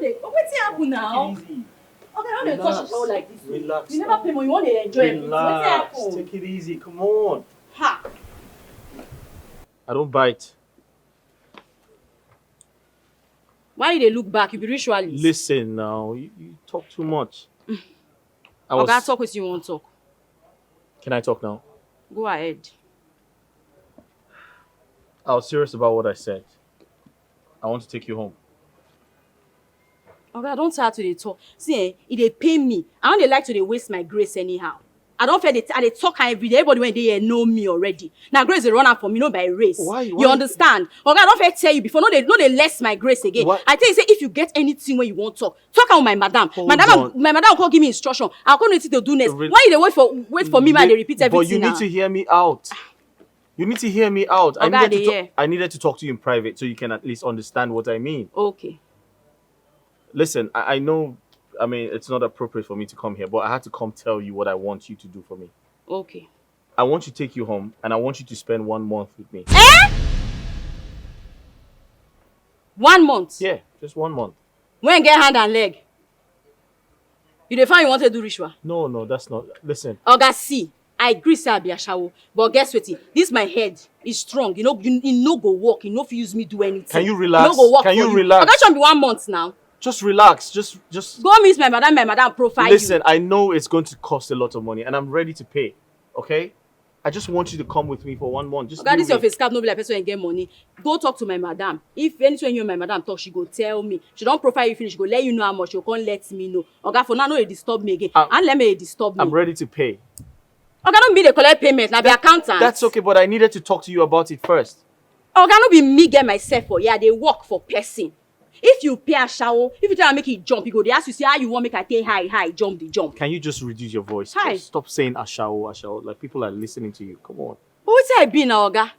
What's happening now? Okay, I don't touch the shower like this. Relax. You never pay money, you want to enjoy it. What's happening? Take it easy, come on. Ha! I don't bite. Why did they look back? You be ritualist. Listen now, you talk too much. Okay, talk with you want to talk. Can I talk now? Go ahead. I was serious about what I said. I want to take you home. Okay, I don't try to talk. See, if they pay me, I don't like to waste my grace anyhow. I don't feel they talk every day. Everybody when they here know me already. Now grace is run out for me, not by race. Why? You understand? Okay, I don't feel tell you before. No, they less my grace again. Why? I tell you, say if you get anything when you want talk out with my madam. My madam will give me instruction. I'll come to do next. Why you they wait for me when they repeat everything? But you need to hear me out. You need to hear me out. Okay, I needed to talk to you in private so you can at least understand what I mean. Okay. Listen, I know, I mean, it's not appropriate for me to come here, but I had to come tell you what I want you to do for me. Okay. I want to take you home, and I want you to spend 1 month with me. 1 month? Yeah, just 1 month. When get hand and leg? You define you want to do ritual? No, that's not. Listen. Oga, see, I agree say I be a shower, but guess what? This my head is strong. You know, you no go work. You no fit use me do anything. Can you relax? No go work Can for you relax? Oga, should be 1 month now. Just relax. Just go meet my madam profile. Listen, I know it's going to cost a lot of money, and I'm ready to pay. Okay? I just want you to come with me for 1 month. Just this your face cap, no be like person and get money. Go talk to my madam. If anything you and my madam talk, she go tell me. She don't profile you finish, she go let you know how much. She can't let me know. Okay, for now, no, it disturb me again. And let me disturb me. I'm ready to pay. Okay, don't be the collect payment. Now be accountant. That's okay, but I needed to talk to you about it first. Okay, no be me get myself for. Yeah, they work for person. If you pay a shower, if you try to make it jump, you go. They ask you, say how you want make I take high, jump the jump. Can you just reduce your voice? Hi. Just stop saying ashawo. Like people are listening to you. Come on. But what's I be now, Oga?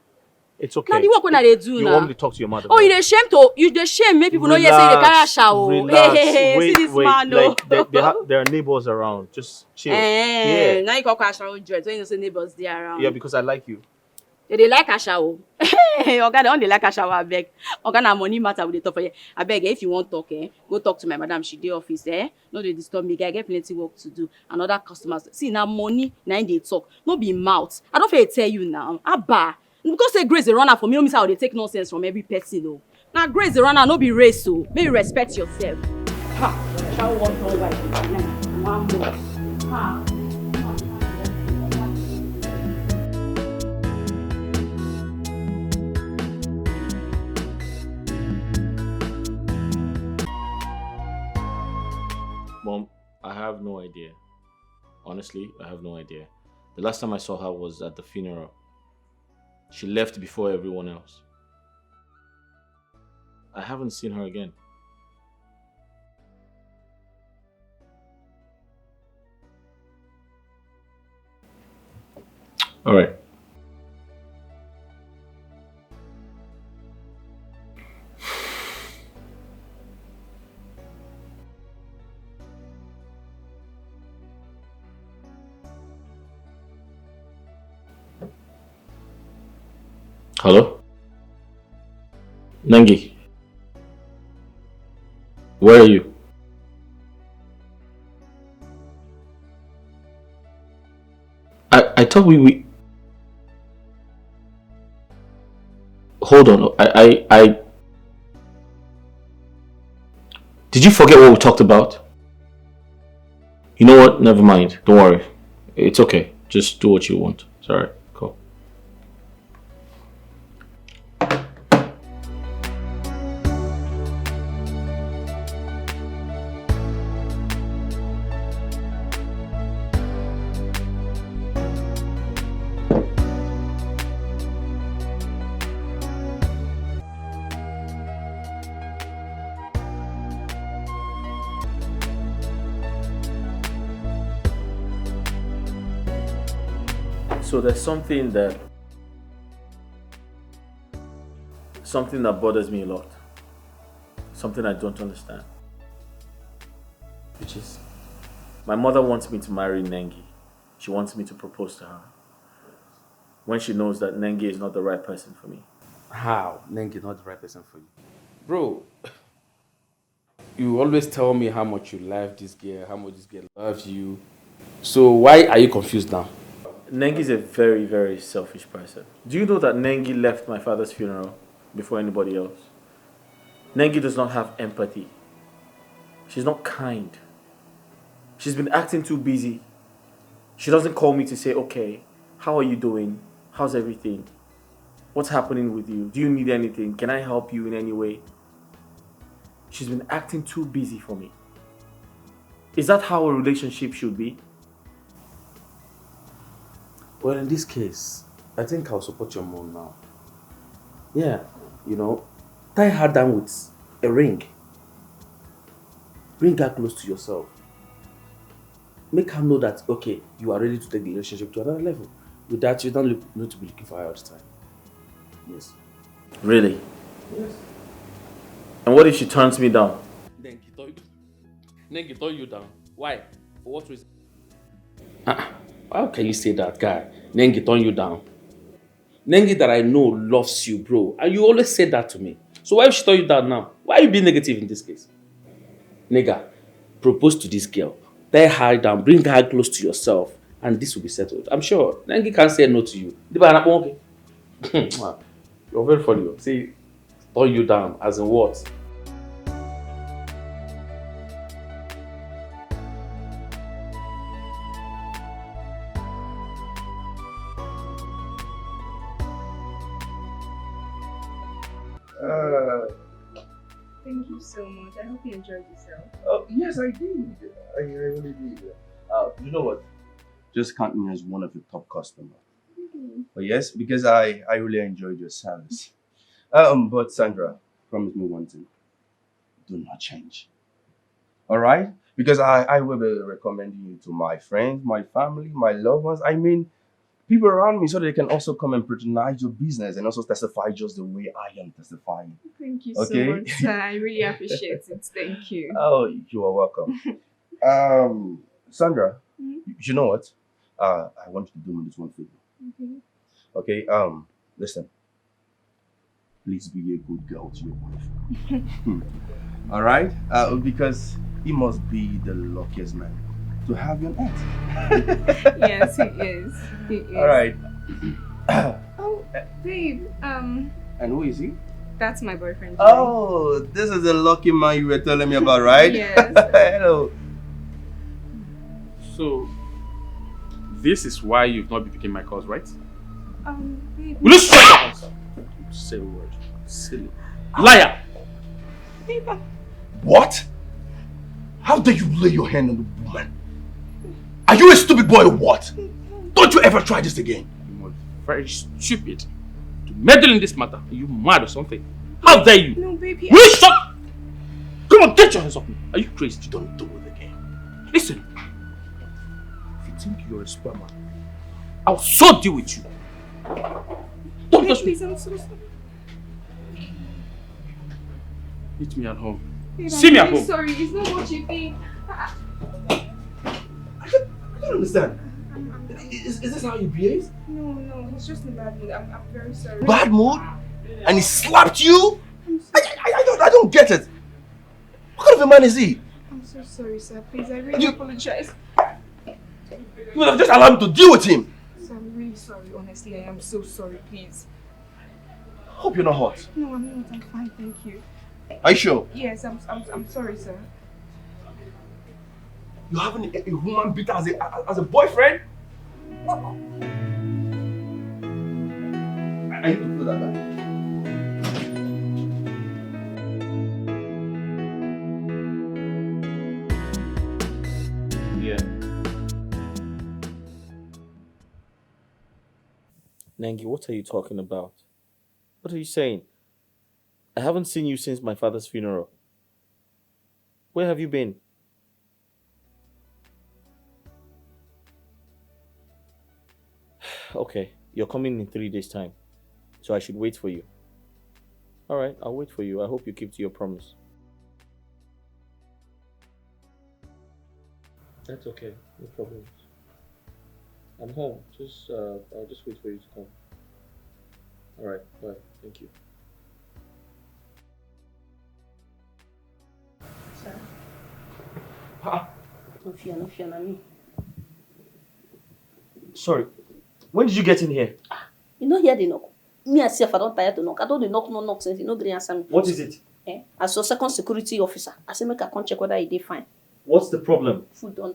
It's okay. Now the work when they do you now. Want me to talk to your mother? Oh, you the shame make people know you say they carry a shower. Relax. Hey, wait, see this man, no. Like there are neighbors around. Just chill. Yeah. Now you call a shower dread. So you know say neighbors there around. Yeah, because I like you. They like a shower. Oga, they don't like a shower. I beg. Oga, na money matter with the top of you. I beg. If you want talk, go talk to my madam. She dey office. No, they disturb me. I get plenty work to do. And other customers. See now money. Now they talk. No be mouth. I don't feel tell you now. Abba. Because say grace the runner for me. No miss how they take nonsense from every person. No. Now grace the runner. No be race. So maybe respect yourself. Ha. Shall we want to white? 1 more. Ha. Mom, I have no idea. Honestly, I have no idea. The last time I saw her was at the funeral. She left before everyone else. I haven't seen her again. All right. Hello? Nangi? Where are you? I thought we hold on. I did you forget what we talked about? You know what? Never mind. Don't worry. It's okay. Just do what you want. It's alright. Cool. So there's something that bothers me a lot. Something I don't understand. Which is, my mother wants me to marry Nengi. She wants me to propose to her. When she knows that Nengi is not the right person for me. How? Nengi not the right person for you? Bro, You always tell me how much you love this girl, how much this girl loves you. So why are you confused now? Nengi is a very, very selfish person. Do you know that Nengi left my father's funeral before anybody else? Nengi does not have empathy. She's not kind. She's been acting too busy. She doesn't call me to say, okay, how are you doing? How's everything? What's happening with you? Do you need anything? Can I help you in any way? She's been acting too busy for me. Is that how a relationship should be? Well, in this case, I think I'll support your mom now. Yeah, tie her down with a ring. Bring her close to yourself. Make her know that, okay, you are ready to take the relationship to another level. With that, you don't need to be looking for her all the time. Yes. Really? Yes. And what if she turns me down? Then he tore you down. Why? For what reason? How can you say that, guy? Nengi turn you down. Nengi that I know loves you, bro. And you always say that to me. So why if she turn you down now? Why are you being negative in this case? Nigga, propose to this girl. Tie her down, bring her close to yourself, and this will be settled. I'm sure Nengi can't say no to you. You're very funny. See, turn you down, as in what? Thank you so much. I hope you enjoyed yourself. Yes, I did. I really did. You know what? Just count me as one of your top customers. But yes, because I really enjoyed your service. But Sandra, promise me one thing. Do not change. All right? Because I will be recommending you to my friends, my family, my loved ones. I mean, people around me so they can also come and patronize your business and also testify just the way I am testifying. Thank you Okay? so much, sir. I really appreciate it. Thank you. Oh, you are welcome. Sandra, you know what? I want you to do me this one favor. Okay? Listen. Please be a good girl to your wife. All right? Because he must be the luckiest man to have you on earth. Yes, he is. He is. All right. Oh, babe. And who is he? That's my boyfriend. Oh, this is the lucky man you were telling me about, right? Yes. Hello. So, this is why you've not been picking my calls, right? Babe. Will you shut up? Say a word. Silly. Liar! Babe, What? How dare you lay your hand on the woman? Are you a stupid boy or what? Don't you ever try this again. You are very stupid to meddle in this matter. Are you mad or something? How dare you? No, baby. Will you shut? Come on, get your hands off me. Are you crazy? You don't do it again. Listen. If you think you're a sperm man, I'll so deal with you. Don't Babe, touch me. please, I'm so sorry. Meet me at home. Babe, See I'm me at really home. sorry. It's not what you think. I don't understand. Is this how you behave? No, it's just a bad mood. I'm very sorry. Bad mood? And he slapped you? I'm so, I don't get it. What kind of a man is he? I'm so sorry, sir. Please, I really apologize. You would have just allowed me to deal with him. Sir, I'm really sorry. Honestly, I am so sorry. Please. Hope you're not hot. No, I'm not. I'm fine. Thank you. Are you sure? Yes, I'm sorry, sir. You having a woman beater as a boyfriend? I need to feel that back. Yeah. Nengi, what are you talking about? What are you saying? I haven't seen you since my father's funeral. Where have you been? Okay, you're coming in 3 days' time, so I should wait for you. Alright, I'll wait for you. I hope you keep to your promise. That's okay, no problem. I'm home. I'll just wait for you to come. Alright, bye. Thank you. Sir, No fear, na me. Sorry. When did you get in here? You know hear the knock. Me and self, I don't tire to knock. I don't dey knock since you no gree answer me. What is it? As your second security officer, I say make I come check whether he dey fine. What's the problem? Food done.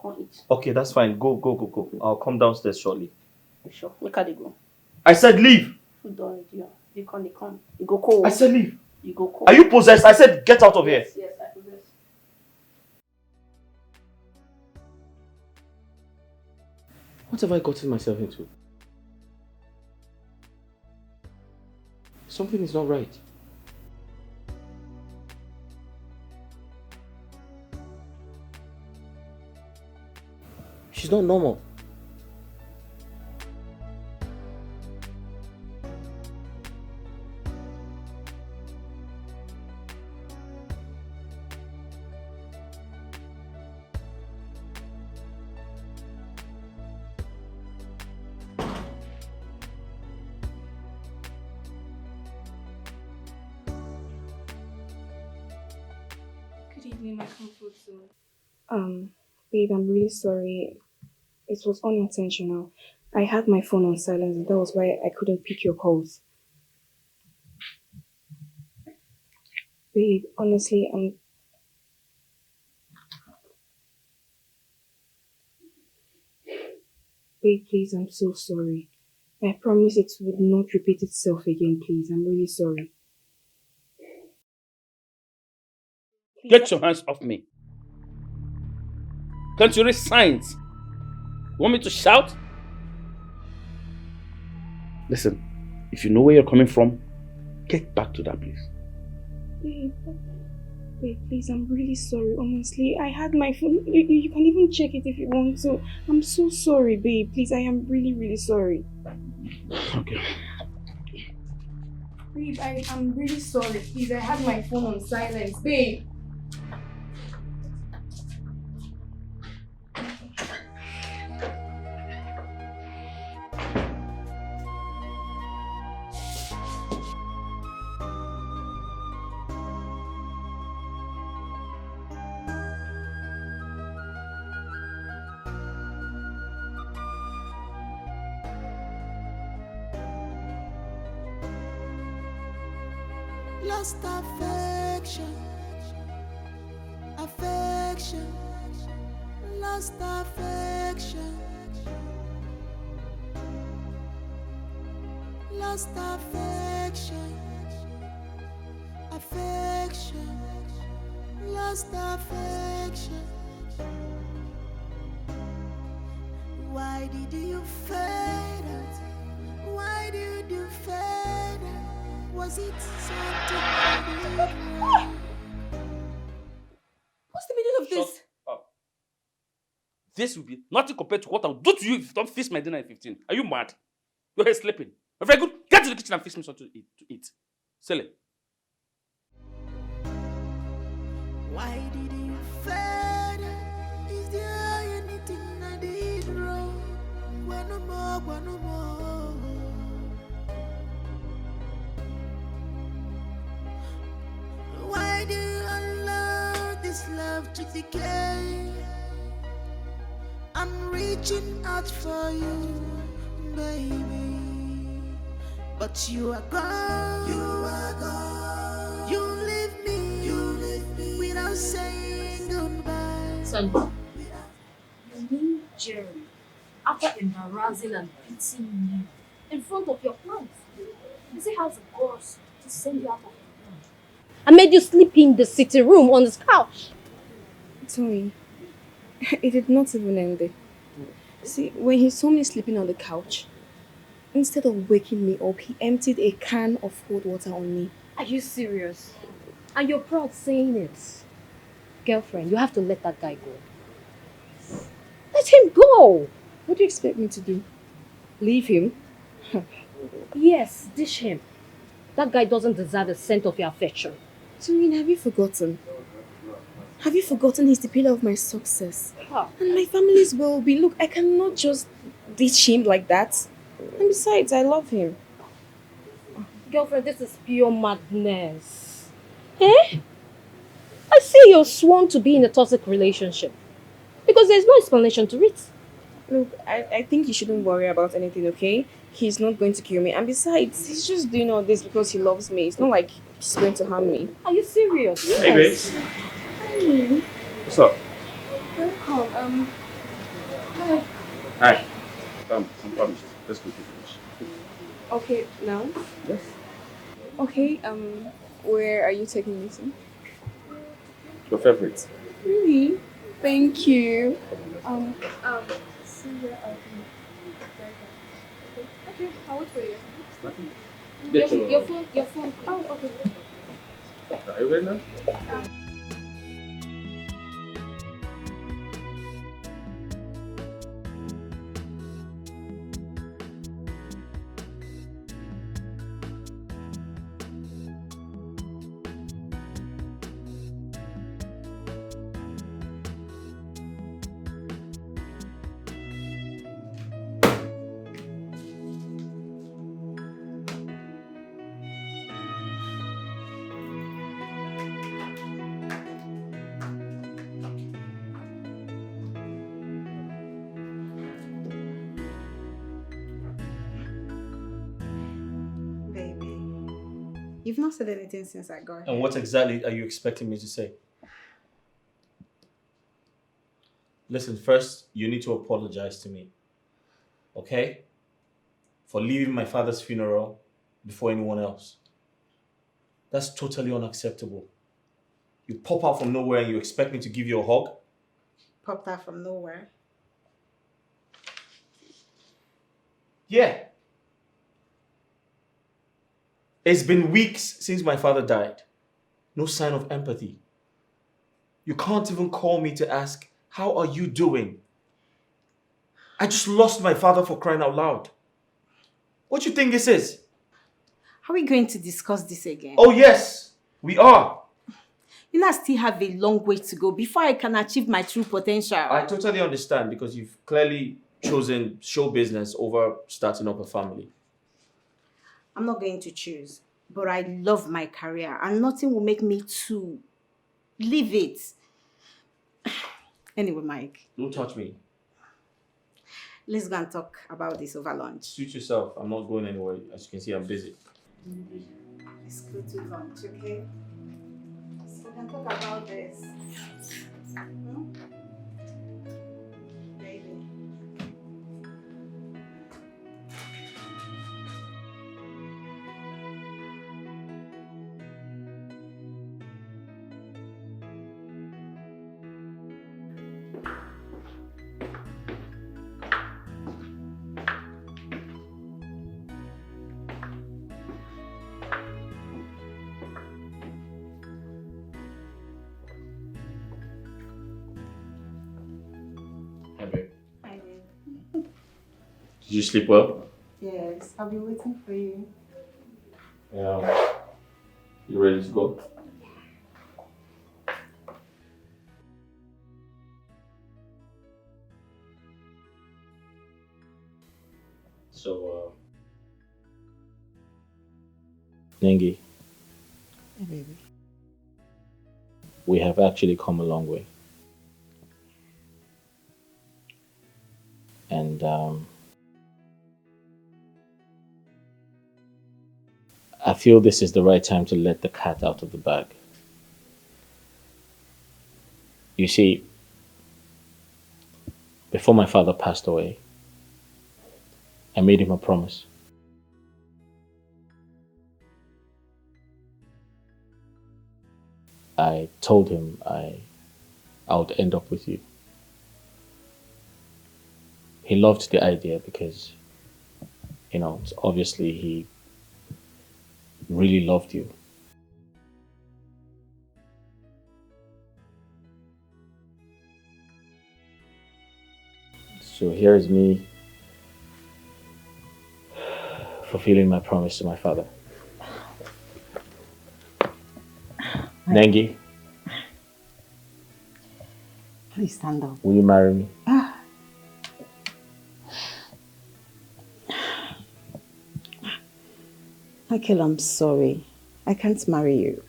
Come eat. Okay, that's fine. Go. I'll come downstairs shortly. You sure? Make her dey go. I said leave. Food done with you. They come. You go cold. I said leave. You go cold. Are you possessed? I said get out of here. Yes, I possess. What have I gotten myself into? Something is not right. She's not normal. Good evening, my comfort zone. Babe, I'm really sorry. It was unintentional. I had my phone on silent, and that was why I couldn't pick your calls. Babe, honestly, Babe, please, I'm so sorry. I promise it would not repeat itself again, please. I'm really sorry. Get your hands off me. Can't you read signs? Want me to shout? Listen, if you know where you're coming from, get back to that place. Babe, please, I'm really sorry, honestly. I had my phone. You can even check it if you want to. I'm so sorry, babe. Please, I am really, really sorry. Okay. Babe, I'm really sorry. Please, I had my phone on silence, babe. Lost affection, lost affection, lost affection, lost affection. Why did you fade out? Why did you fade out? Was it something wrong? What's the meaning of this? Shut up. This will be nothing compared to what I'll do to you if you don't fix my dinner at 15. Are you mad? You're here sleeping. Very good. Get to the kitchen and fix me something to eat. Sell it. Why did you fade out? Is there anything I did wrong? One more. Why do you allow this love to decay? I'm reaching out for you, baby, but you are gone. You leave me without saying goodbye. Son, you mean Jerry, after embarrassing and beating you in front of your plants, you see how the gods to send you out of your room? I made you sleep in the sitting room on this couch. Sorry. It did not even end there. See, when he saw me sleeping on the couch, instead of waking me up, he emptied a can of cold water on me. Are you serious? And you're proud saying it? Girlfriend, you have to let that guy go. Let him go! What do you expect me to do? Leave him? Yes, dish him. That guy doesn't deserve the scent of your affection. Doreen, have you forgotten? Have you forgotten he's the pillar of my success? Huh. And my family's well-being. Look, I cannot just ditch him like that. And besides, I love him. Girlfriend, this is pure madness. Eh? I say you're sworn to be in a toxic relationship because there's no explanation to it. Look, I think you shouldn't worry about anything, okay? He's not going to kill me. And besides, he's just doing all this because he loves me. It's not like he's going to harm me. Are you serious? Hey, babes. Hi. What's up? Welcome. Hi. Hi. I'm promised. Let's go to finish. Okay, now? Yes. Okay, where are you taking me to? Your favorite? Really? Thank you. See where I'll be. Okay, I'll wait for you. Get Your phone. Oh, okay. Are you ready now? Baby, you've not said anything since I got here. And what exactly are you expecting me to say? Listen, first, you need to apologize to me. Okay? For leaving my father's funeral before anyone else. That's totally unacceptable. You pop out from nowhere and you expect me to give you a hug? Popped out from nowhere. Yeah. It's been weeks since my father died. No sign of empathy. You can't even call me to ask, how are you doing? I just lost my father, for crying out loud. What do you think this is? Are we going to discuss this again? Oh yes, we are. You know, I still have a long way to go before I can achieve my true potential. I totally understand because you've clearly chosen show business over starting up a family. I'm not going to choose, but I love my career and nothing will make me to leave it. Anyway, Mike, Don't touch me. let's go and talk about this over lunch. Suit yourself. I'm not going anywhere. As you can see, I'm busy. Let's go to lunch, okay? So we can talk about this. Hmm? Baby. Hey, babe. Hi, babe. Did you sleep well? Yes, I'll be waiting for you. Yeah. You ready to go? So, Nengi, Hey, baby. we have actually come a long way. And I feel this is the right time to let the cat out of the bag. You see, before my father passed away, I made him a promise. I told him I would end up with you. He loved the idea because, obviously he really loved you. So here's me fulfilling my promise to my father. Nengi, Please stand up. will you marry me? Michael, I'm sorry. I can't marry you.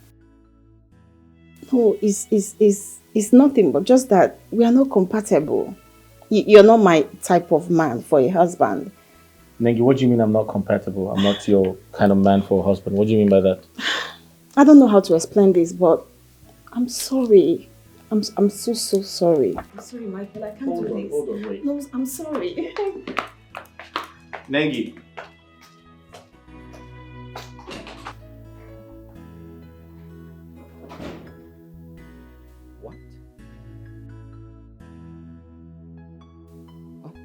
No, it's nothing but just that we are not compatible. You're not my type of man for a husband. Nengi, what do you mean I'm not compatible? I'm not your kind of man for a husband. What do you mean by that? I don't know how to explain this, but I'm sorry. I'm so sorry. I'm sorry, Michael. I can't do this. Hold on, wait. No, I'm sorry. Nengi. What? What?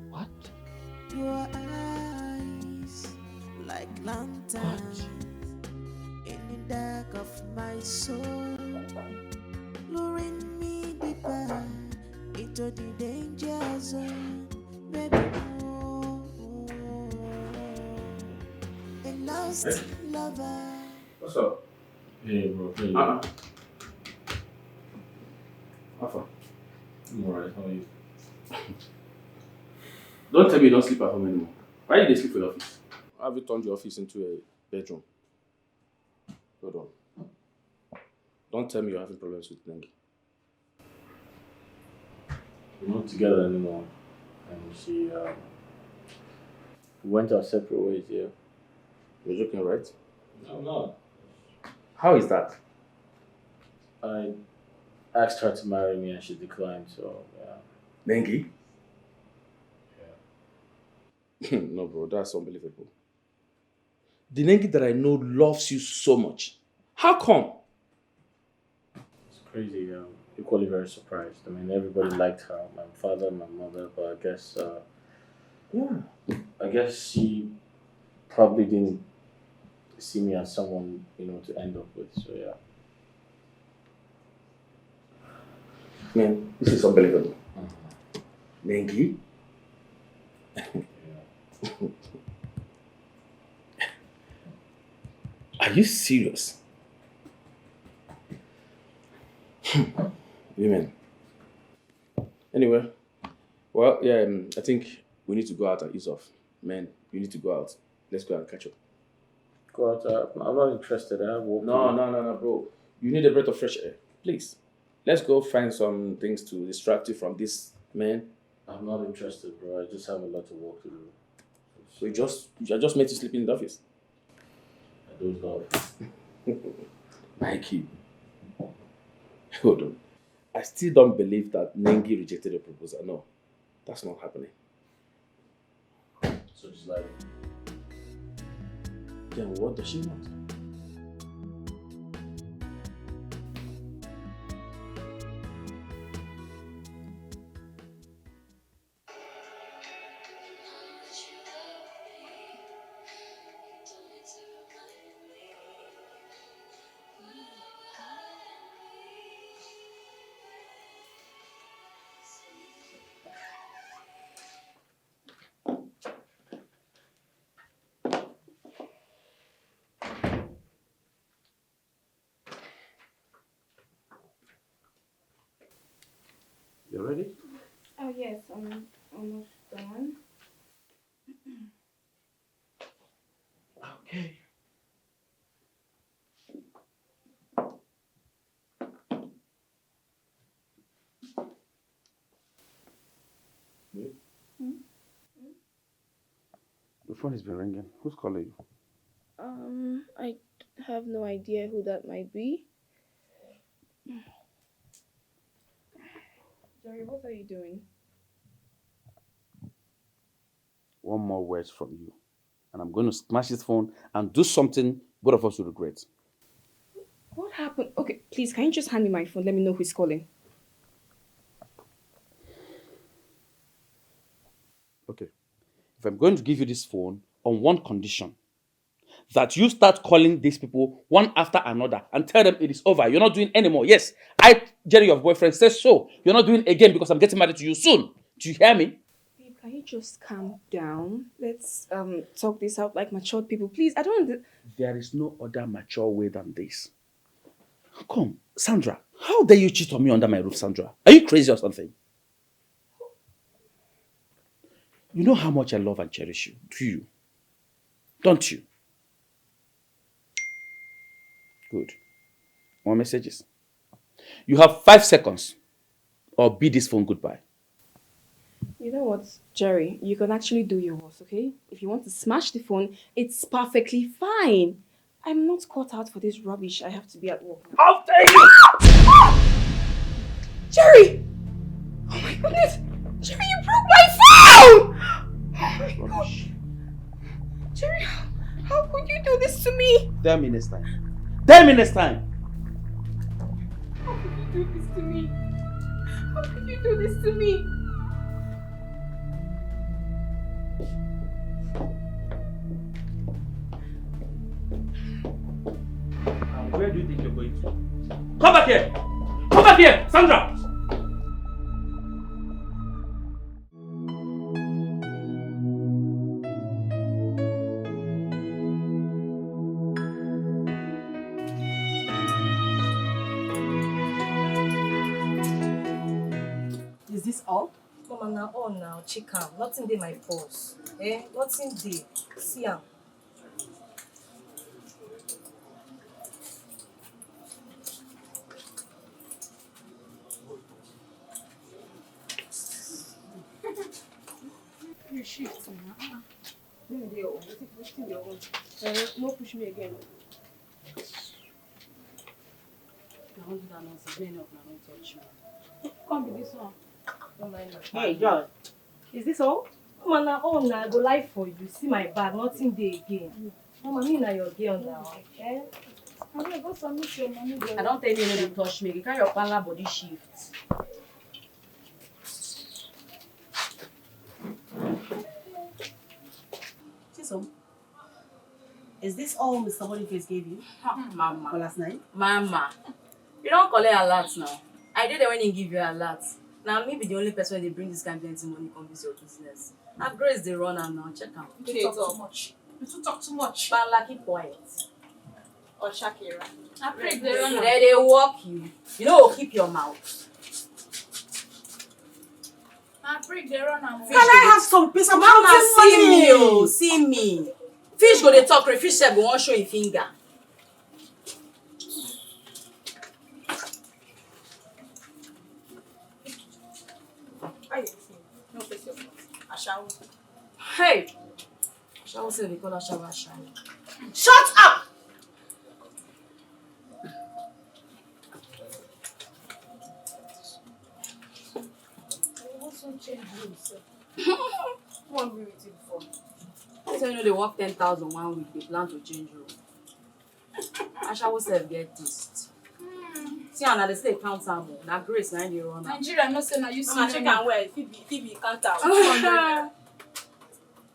What? Your eyes like lanterns in the dark of my soul, luring me deeper into the danger zone. Baby, oh, a lost lover. What's up? Hey, bro. Hey. Alpha. I'm alright. How are you? Don't tell me you don't sleep at home anymore. Why did they sleep for your office? Have you turned your office into a bedroom? Hold on. Don't tell me you're having problems with Nengi. We're not together anymore. And she went our separate ways, yeah. You're joking, right? No, I'm not. How is that? I asked her to marry me and she declined, so yeah. Nengi? Yeah. No, bro, that's unbelievable. The Nengi that I know loves you so much. How come? It's crazy. Equally very surprised. I mean, everybody liked her. My father, my mother, but I guess, I guess she probably didn't see me as someone, to end up with. So yeah. Man, this is unbelievable. Nengi? Are you serious? Women. Anyway, well, yeah, I think we need to go out and ease off. Man, we need to go out. Let's go and catch up. Go out. I'm not interested. I have work. No, bro. You need a breath of fresh air. Please. Let's go find some things to distract you from this man. I'm not interested, bro. I just have a lot of work to do. So I just made you sleep in the office. I dozed off. Mikey. Hold on. I still don't believe that Nengi rejected the proposal. No, that's not happening. So just like, Then what does she want? You ready? Oh yes, I'm almost done. Okay. The phone has been ringing. Who's calling you? I have no idea who that might be. Jerry, what are you doing? One more words from you, and I'm going to smash this phone and do something both of us will regret. What happened? Okay, please, can you just hand me my phone? Let me know who's calling. Okay. If I'm going to give you this phone on one condition, that you start calling these people one after another and tell them it is over. You're not doing anymore. Yes, Jerry, your boyfriend, says so. You're not doing again because I'm getting married to you soon. Do you hear me? Babe, can you just calm down? Let's talk this out like matured people. Please, I don't There is no other mature way than this. Come, Sandra, how dare you cheat on me under my roof, Sandra? Are you crazy or something? You know how much I love and cherish you, do you? Don't you? Good. More messages. You have 5 seconds or bid this phone goodbye. You know what, Jerry? You can actually do yours, okay? If you want to smash the phone, it's perfectly fine. I'm not caught out for this rubbish. I have to be at work now. How dare you! Jerry! Oh my goodness! Jerry, you broke my phone! Oh my gosh. Jerry, how could you do this to me? Tell me next time. Tell me next time! How could you do this to me? How could you do this to me? And where do you think you're going to? Come back here! Come back here, Sandra! Is this all? Mama, now all now, chicken. Nothing dey my purse. Nothing dey. See am. You shift now. No push me again. I won't do that nonsense. Many of them don't touch me. Come with this one. Don't mind me. Hey, John. Is this all? Mama, now all now, I go lie for you. See my bag, nothing dey again. Mama, me na your girl now. I go submit your money. I don't tell you no dey touch me. You carry your parlor body shift. Chisom, is this all Mr. Boniface gave you Mama. for last night? Mama. You don't collect alert now. I did it when he give you alert. Now me be the only person they bring this kind of plenty money come visit your business. Now Grace they run am now. Check am. You talk too much. You talk too much. Bala, keep quiet. Or Shakira. I pray they run. They walk you. You know, keep your mouth. I pray they run. Can I have some peace? I'm Mama, counting see money. me, oh, see me. Fish go dey talk, fish sef go wan show him finger. No face your mouth. Ashawo. Hey! Ashawo say they call Ashawo Ashawo. Shut up! One be with you before. So you know they work 10,000 1 week, they plan to change room. Ashawo sef get taste. See how now they say count am. Na Grace na dey run am. Nigeria no say na you see. Mama, check and wear. Phoebe, count out. 200.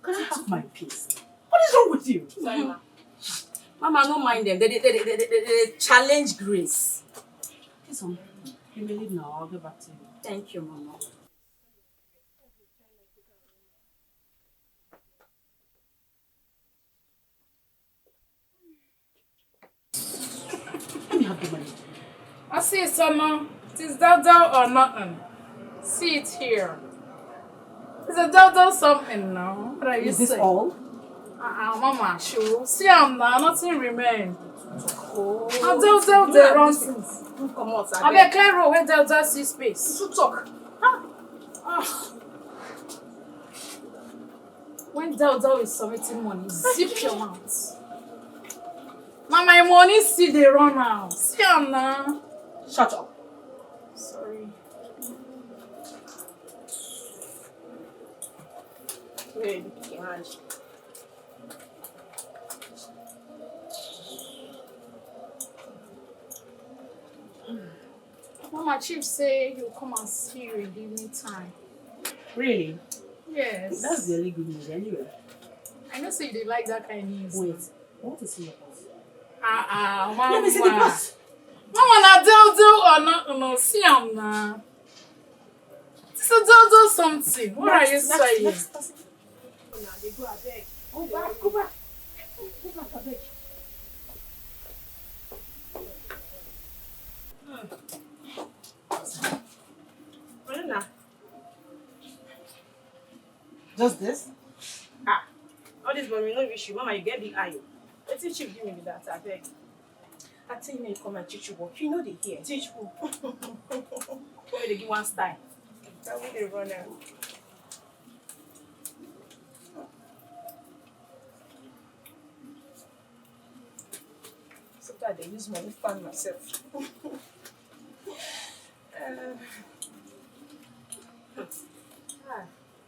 Can I have my peace? What is wrong with you? Sorry, ma. Mama, no mind them. They challenge Grace. Chisom, you may leave now. I'll get back to you. Thank you, Mama. Let me have the money. I see it, Sama. It is dodo or nothing. See it here. It's a dodo something now. What are you Is this saying? all? Mama, sure. See, I'm now. Nothing remain. Oh. I'll tell the wrong things. Come out. I be a clear road where Delta see space. To talk. When Delta is submitting money, zip your mouth. Now my money still they run now. See, I'm now. Shut up. Sorry. Wait, your hand. Mama Chief say you come and see you in the evening time. Really? Yes. That's really good news anyway. I know say you dey like that kind of news. Wait, I want to see your boss. Mama. Let me see the boss. Mama na do or not? No, see am na. This is do something. What are you saying? Go back, go back. Go back, I beg. Just this? Ah, all this money no reach you. Mama, you get big eye. Let's see chief give me that, I beg. I tell you, you come and teach you work. You know they hear. Teach who? Why they give one style? That way they run out. Sometimes they use money to fund myself.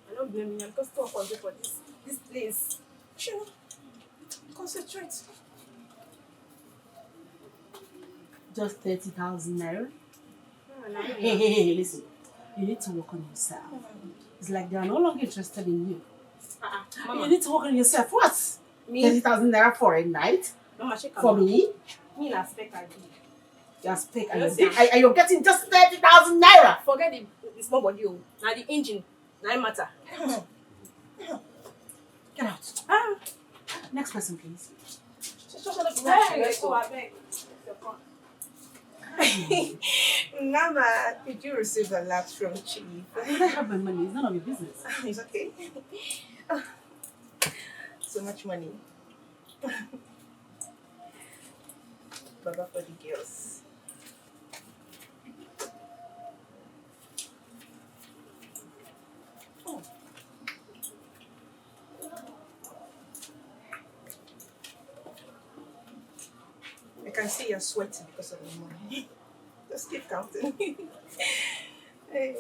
I don't blame you. I'm just talk on for this place. Sure. Concentrate. Just 30,000 naira? Hey, listen. You need to work on yourself. It's like they are no longer interested in you. Mama. You need to work on yourself. What? Me? 30,000 naira for a night? Mama, check For me? Me na spec I do. You're spec Yes, and you're getting just 30,000 naira. Forget the small body. Now the engine. Now it matter. Get out. Next person, please. Mama, did you receive a lot from Chief? I have my money. It's none of your business. It's okay. So much money. Baba for the girls. Oh. I can see you're sweating because of the money. Just keep counting. Hey.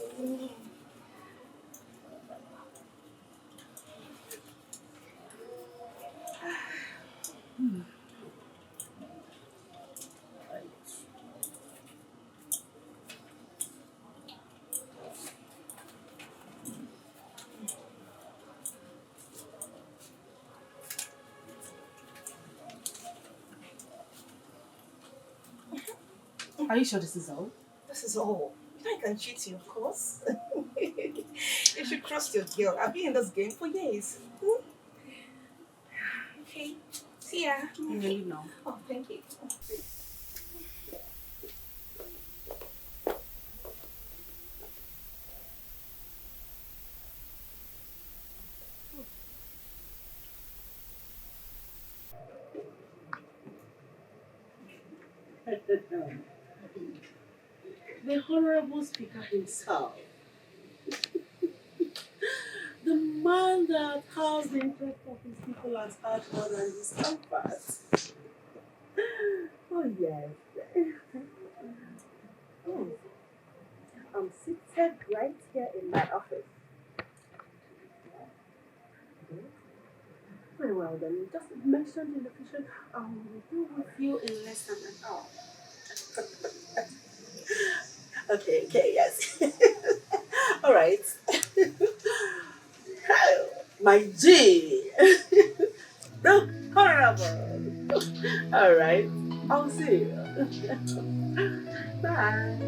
Are you sure this is all? This is all. You know I can cheat you, of course. You should trust your girl. I've been in this game for years. Okay. See ya. You really know. Oh, thank you. The Honorable Speaker himself. The man that has the interest of his people at heart more than his comfort. Oh, yes. Oh. I'm seated right here in my office. Very well then. Just mention the location. I will be with you in less than an hour. Okay, yes. All right. My G. The Honorable. All right. I'll see you. Bye.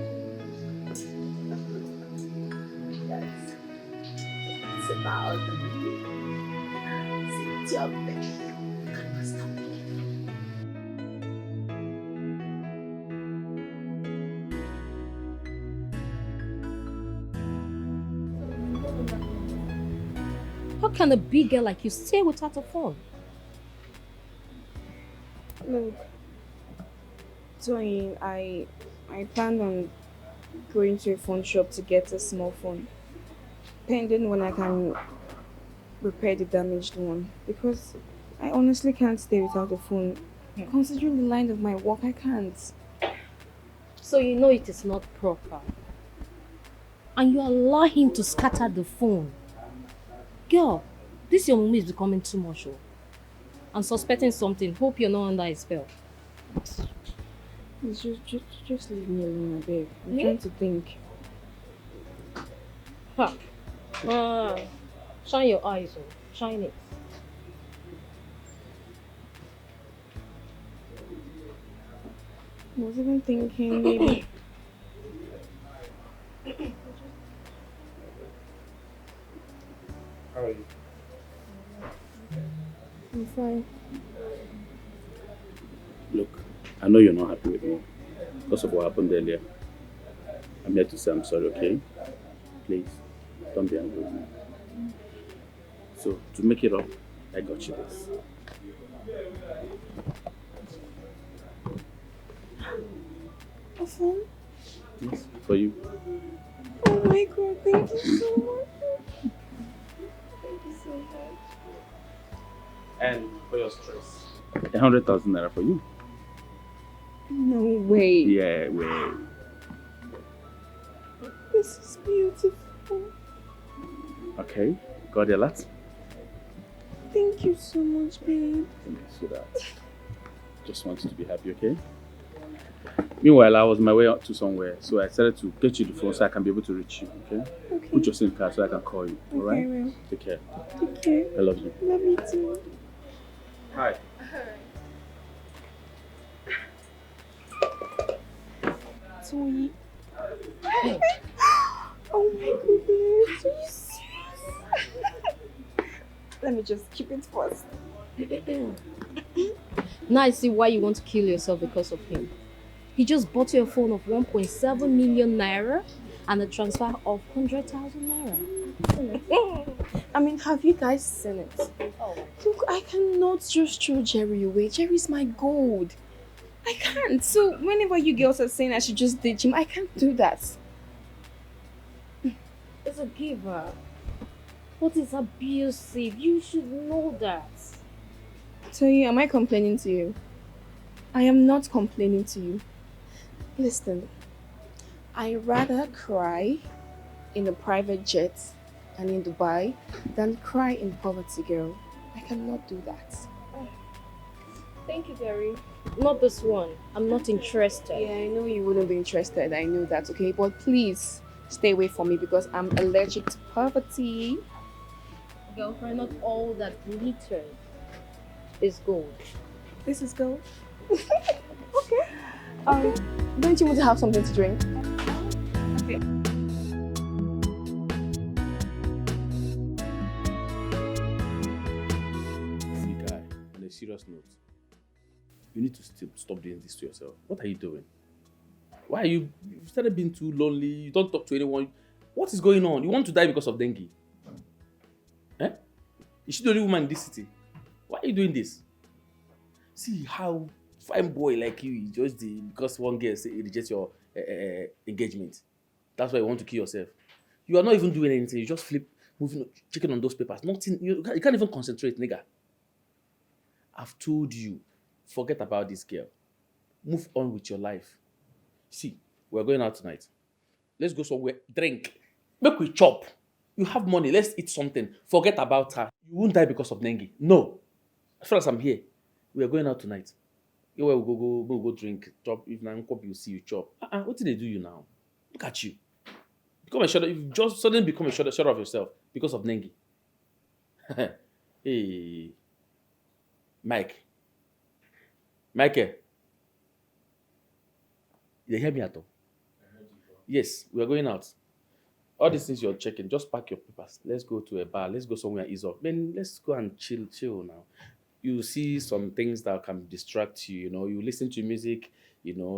Yes. It's about the movie. It's jumping. How can a big girl like you stay without a phone? Look, Tony, I planned on going to a phone shop to get a small phone, pending when I can repair the damaged one, because I honestly can't stay without a phone. Considering the line of my work, I can't. So you know it is not proper. And you allow him to scatter the phone. Girl, this your mummy is becoming too much. Oh. I'm suspecting something. Hope you're not under a spell. Just leave me alone, I beg. I'm trying to think. Ha. Shine your eyes. Oh. Shine it. I was even thinking maybe... How are you? I'm fine. Look, I know you're not happy with me because of what happened earlier. I'm here to say I'm sorry, okay? Please, don't be angry with me. So, to make it up, I got you this. A phone? Yes, for you. Oh my god, thank you so much. Thank you so much. And for your stress, 100,000 naira for you. No way. Yeah, way. This is beautiful. Okay, got your lot? Thank you so much, babe. Thank you, sweetheart. Just want you to be happy, okay? Meanwhile, I was on my way out to somewhere, so I decided to get you the phone so I can be able to reach you, okay? Okay. Put your SIM card so I can call you, Okay, alright? I will. Take care. Take care. I love you. Love you too. Hi. Sweet. Oh my goodness. Are you serious? Let me just keep it first. Now I see why you want to kill yourself because of him. He just bought you a phone of 1.7 million naira and a transfer of 100,000 naira. I mean, have you guys seen it? Oh. Look, I cannot just throw Jerry away. Jerry's my gold. I can't. So whenever you girls are saying I should just ditch him, I can't do that. It's a giver. But it's abusive. You should know that. So am I complaining to you? I am not complaining to you. Listen, I rather cry in a private jet and in Dubai than cry in poverty, girl. I cannot do that. Thank you, Gary. Not this one. I'm not interested. Yeah, I know you wouldn't be interested. I know that, okay? But please stay away from me because I'm allergic to poverty. Girlfriend, not all that glitters is gold. This is gold. Okay. Don't you want to have something to drink? Okay. See, guy, on a serious note, you need to stop doing this to yourself. What are you doing? Why are you started being too lonely? You don't talk to anyone. What is going on? You want to die because of dengue? Eh? Is she the only woman in this city? Why are you doing this? See how fine boy like you just because one girl say rejects your engagement. That's why you want to kill yourself. You are not even doing anything. You just moving, checking on those papers. Nothing. You can't even concentrate, nigga. I've told you, forget about this girl. Move on with your life. See, we're going out tonight. Let's go somewhere. Drink. Make we chop. You have money. Let's eat something. Forget about her. You won't die because of dengue. No. As far as I'm here, we are going out tonight. We'll go drink, chop. If na nkwobi you see you chop. What did they do you now? Look at you. Become a shadow. You've just suddenly become a shadow of yourself because of dengue. Hey, Michael. You hear me at all? Yes, we are going out. All these things you're checking, just pack your papers. Let's go to a bar. Let's go somewhere and ease up. Man, let's go and chill now. You see some things that can distract you, you listen to music,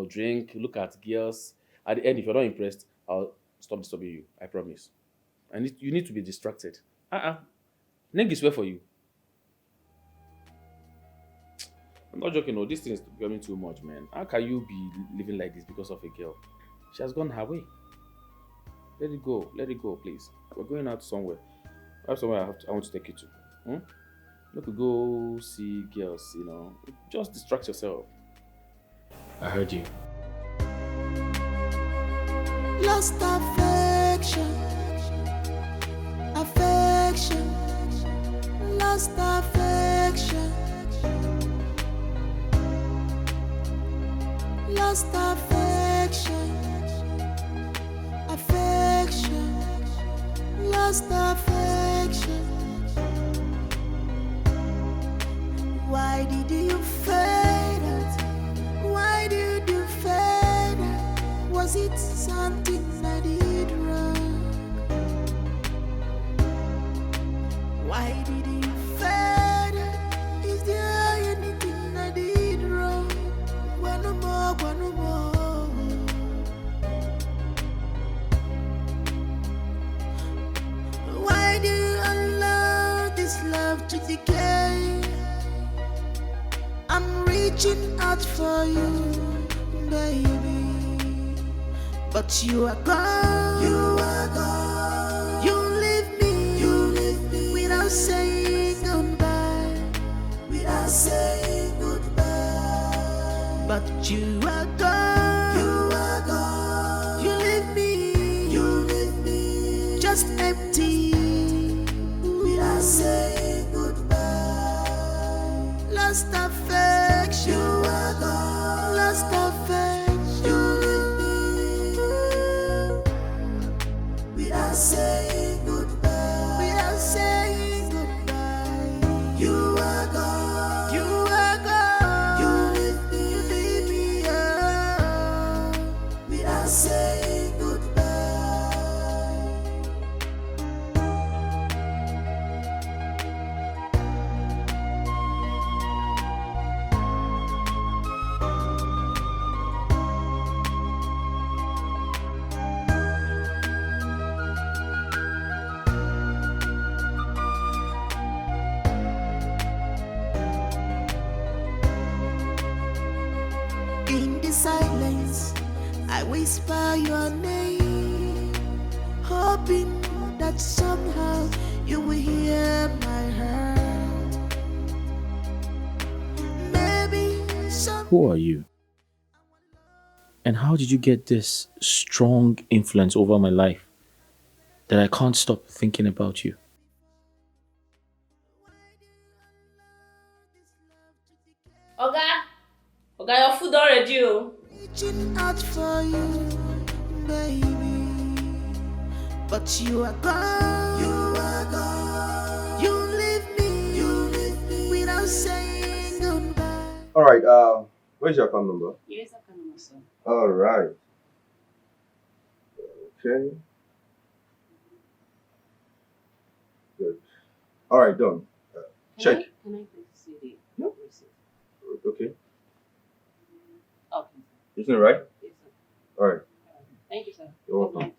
drink, look at girls. At the end, if you're not impressed, I'll stop disturbing you. I promise. You need to be distracted. Neng is where for you. I'm not joking, no. This thing is becoming too much, man. How can you be living like this because of a girl? She has gone her way. Let it go, please. We're going out somewhere. I have somewhere I want to take you to. Look, we go see girls, Just distract yourself. I heard you. Lost affection, lost affection, lost affection, lost affection. Why did you fade out? Why did you fade out? Was it something I did wrong? Why did you fade out? Is there anything I did wrong? One more. love to decay. I'm reaching out for you, baby, but you are gone. You are gone. You leave me without saying goodbye. Without saying goodbye. But you are gone. You are gone. You leave me just empty. Without saying goodbye. Lost affection. You are gone. Lost affection. You leave me without saying goodbye. Without saying goodbye. You are gone. You are gone. You leave me alone without saying goodbye. In the silence, I whisper your name, hoping that somehow you will hear my heart. Maybe some. Who are you? And how did you get this strong influence over my life that I can't stop thinking about you? Oga, your food already, oh. Reaching out for you, baby, but you are gone. You are gone. You leave me without saying goodbye. All right. Where's your account number? Yes, I can also. All right. Okay. Good. All right. Done. Check. Can I please see the receipt? Okay. Okay. Isn't it right? Yes, sir. All right. Thank you, sir. You're welcome.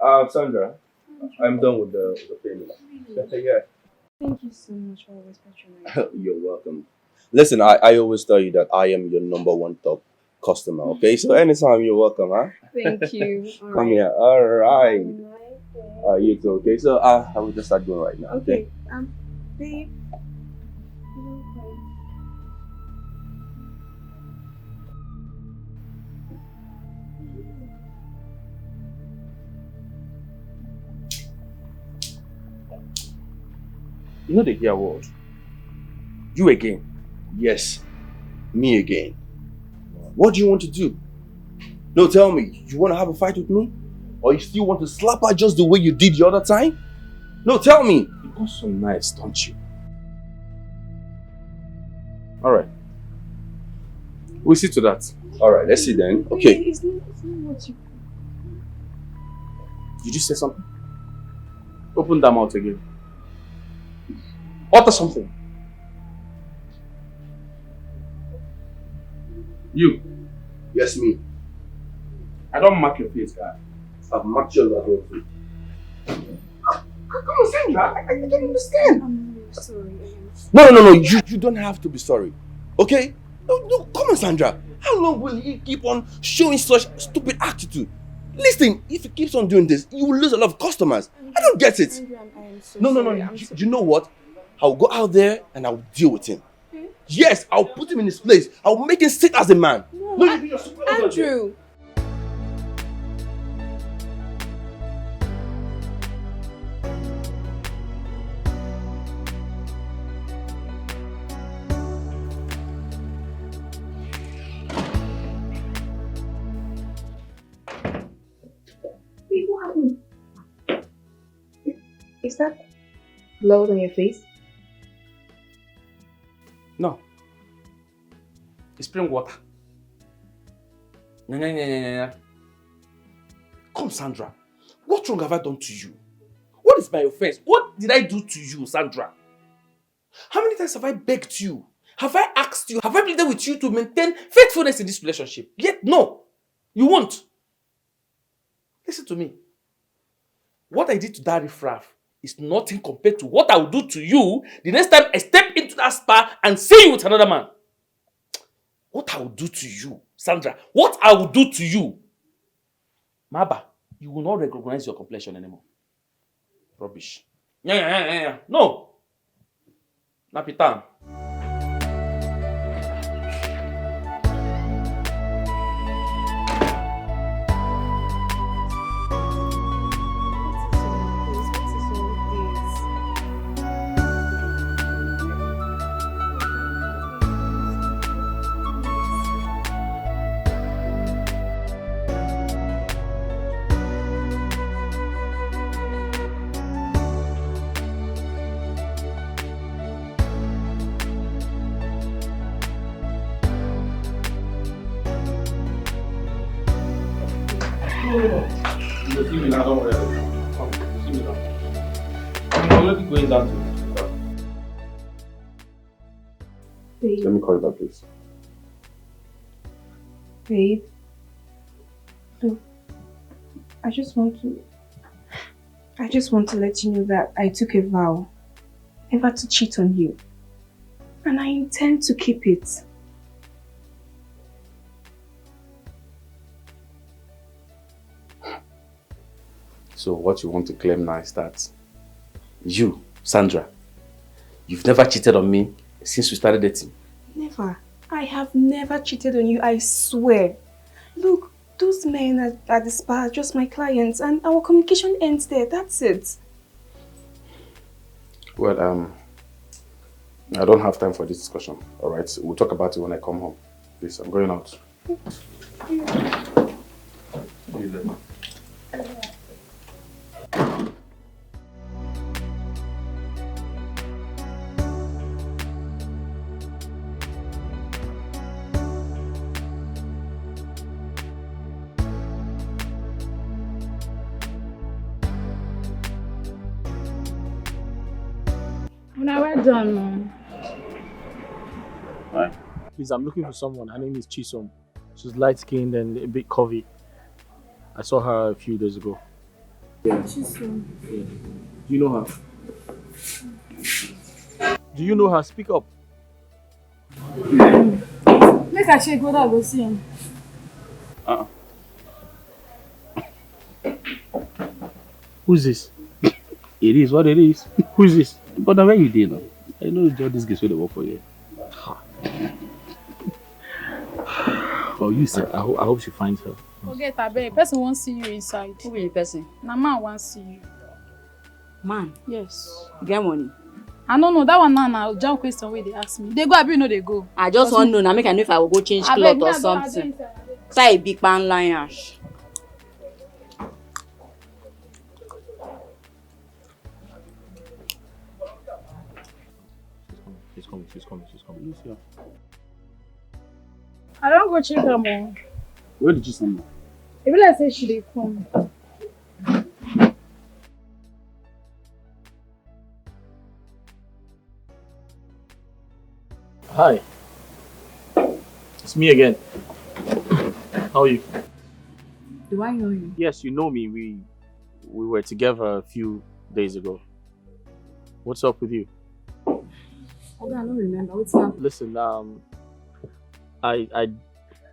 All right. Sandra, I'm done with the payment. Yeah. Thank you so much for always patronizing. You're welcome. Listen, I always tell you that I am your number one top customer. Okay, so anytime you're welcome, huh? Thank you. All Come right. here. All right. Nice. You too. Okay, so I will just start going right now. Okay. Babe. You don't cry. You know the hear word. You again. Yes, me again. What do you want to do? No, tell me. You want to have a fight with me? Or you still want to slap her just the way you did the other time? No, tell me. You got so nice, don't you? Alright. We'll see to that. Alright, let's see then. Okay. It's not what you. Did you say something? Open that mouth again. Utter something. You. Yes, me. I don't mark your face, guy. I've marked your level too. Come on, Sandra. I don't understand. I'm really sorry. No. You don't have to be sorry. Okay? No, come on, Sandra. How long will he keep on showing such stupid attitude? Listen, if he keeps on doing this, you will lose a lot of customers. I don't get it. Andrew, I am so No. sorry. You know what? I'll go out there and I'll deal with him. Yes, I'll put him in his place. I'll make him sit as a man. No, Andrew. Wait, what happened? Is that blood on your face? No. It's spring water. Come, Sandra. What wrong have I done to you? What is my offense? What did I do to you, Sandra? How many times have I begged you? Have I asked you? Have I pleaded with you to maintain faithfulness in this relationship? Yet, no. You won't. Listen to me. What I did to that riffraff is nothing compared to what I will do to you the next time I step into that spa and see you with another man. What I will do to you, Sandra, what I will do to you. Maba, you will not recognize your complexion anymore. Rubbish. Yeah. No. Napitan. You see me now, don't worry. Come, see me now. I'm already going down to Babe. Let me call you back, please. Babe. Look, I just want to let you know that I took a vow never to cheat on you. And I intend to keep it. So what you want to claim now is that you, Sandra, you've never cheated on me since we started dating? Never. I have never cheated on you, I swear. Look, those men at the spa are just my clients and our communication ends there, that's it. Well, I don't have time for this discussion, alright? We'll talk about it when I come home. Please, I'm going out. See you later. Now we're done, man. Hi. Please, I'm looking for someone. Her name is Chisom. She's light-skinned and a bit curvy. I saw her a few days ago. Yeah. Chisom. Yeah. Do you know her? Do you know her? Speak up. Make I check whether I go see him. Who's this? It is what it is. Who's this? But now where you did now? I know all these guys where they work for you. Oh, you said. I hope she finds her. Forget that, babe. Person won't see you inside. Who be the person? Na man won't see you. Man. Yes. You get money? I don't know. That one now, jump question where they ask me. They go, I be no they go. I just want to know. Now make I know if I will go change clothes or something. Say a big pan lion. She's coming. Lucia. I don't go check her more. Where did you send her? If I say she dey come. Hi. It's me again. How are you? Do I know you? Yes, you know me. We were together a few days ago. What's up with you? Okay, I don't remember. What's up? Listen,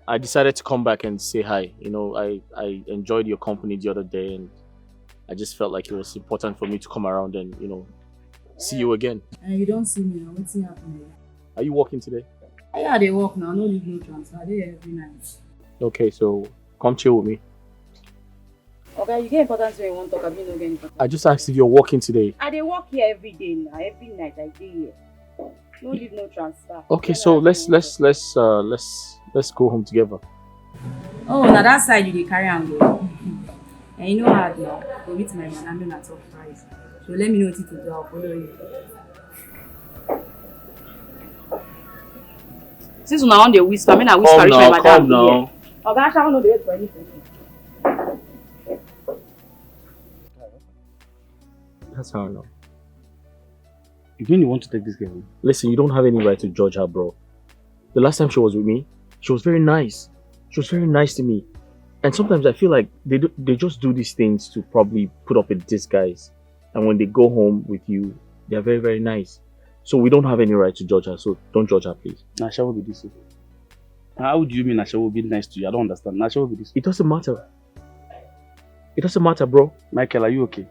I decided to come back and say hi. You know, I enjoyed your company the other day and I just felt like it was important for me to come around and, you know, see you again. And you don't see me now. What's happening? Are you working today? Yeah, they work now. No leave, no transfer. They every night. Okay, so come chill with me. Okay, you get important when you want to talk. I don't get important. I just asked if you're working today. I dey work here every day now. Every night I dey here. No leave, no transfer. Okay, so let's go home together. Oh, now that side you dey carry and go. And you know how now. Go meet my man. I'm not top price. So let me know what to do. I'll follow you. Since you want the whisper, I mean I whisper reach my madam. Come now. Okay, I shall not do it for anything. That's how I know. You didn't want to take this girl. Listen, you don't have any right to judge her, bro. The last time she was with me, she was very nice. She was very nice to me. And sometimes I feel like they just do these things to probably put up a disguise. And when they go home with you, they are very, very nice. So we don't have any right to judge her. So don't judge her, please. Nasha will be this. How do you mean Nasha will be nice to you? I don't understand. Nasha will be this. It doesn't matter. It doesn't matter, bro. Michael, are you okay?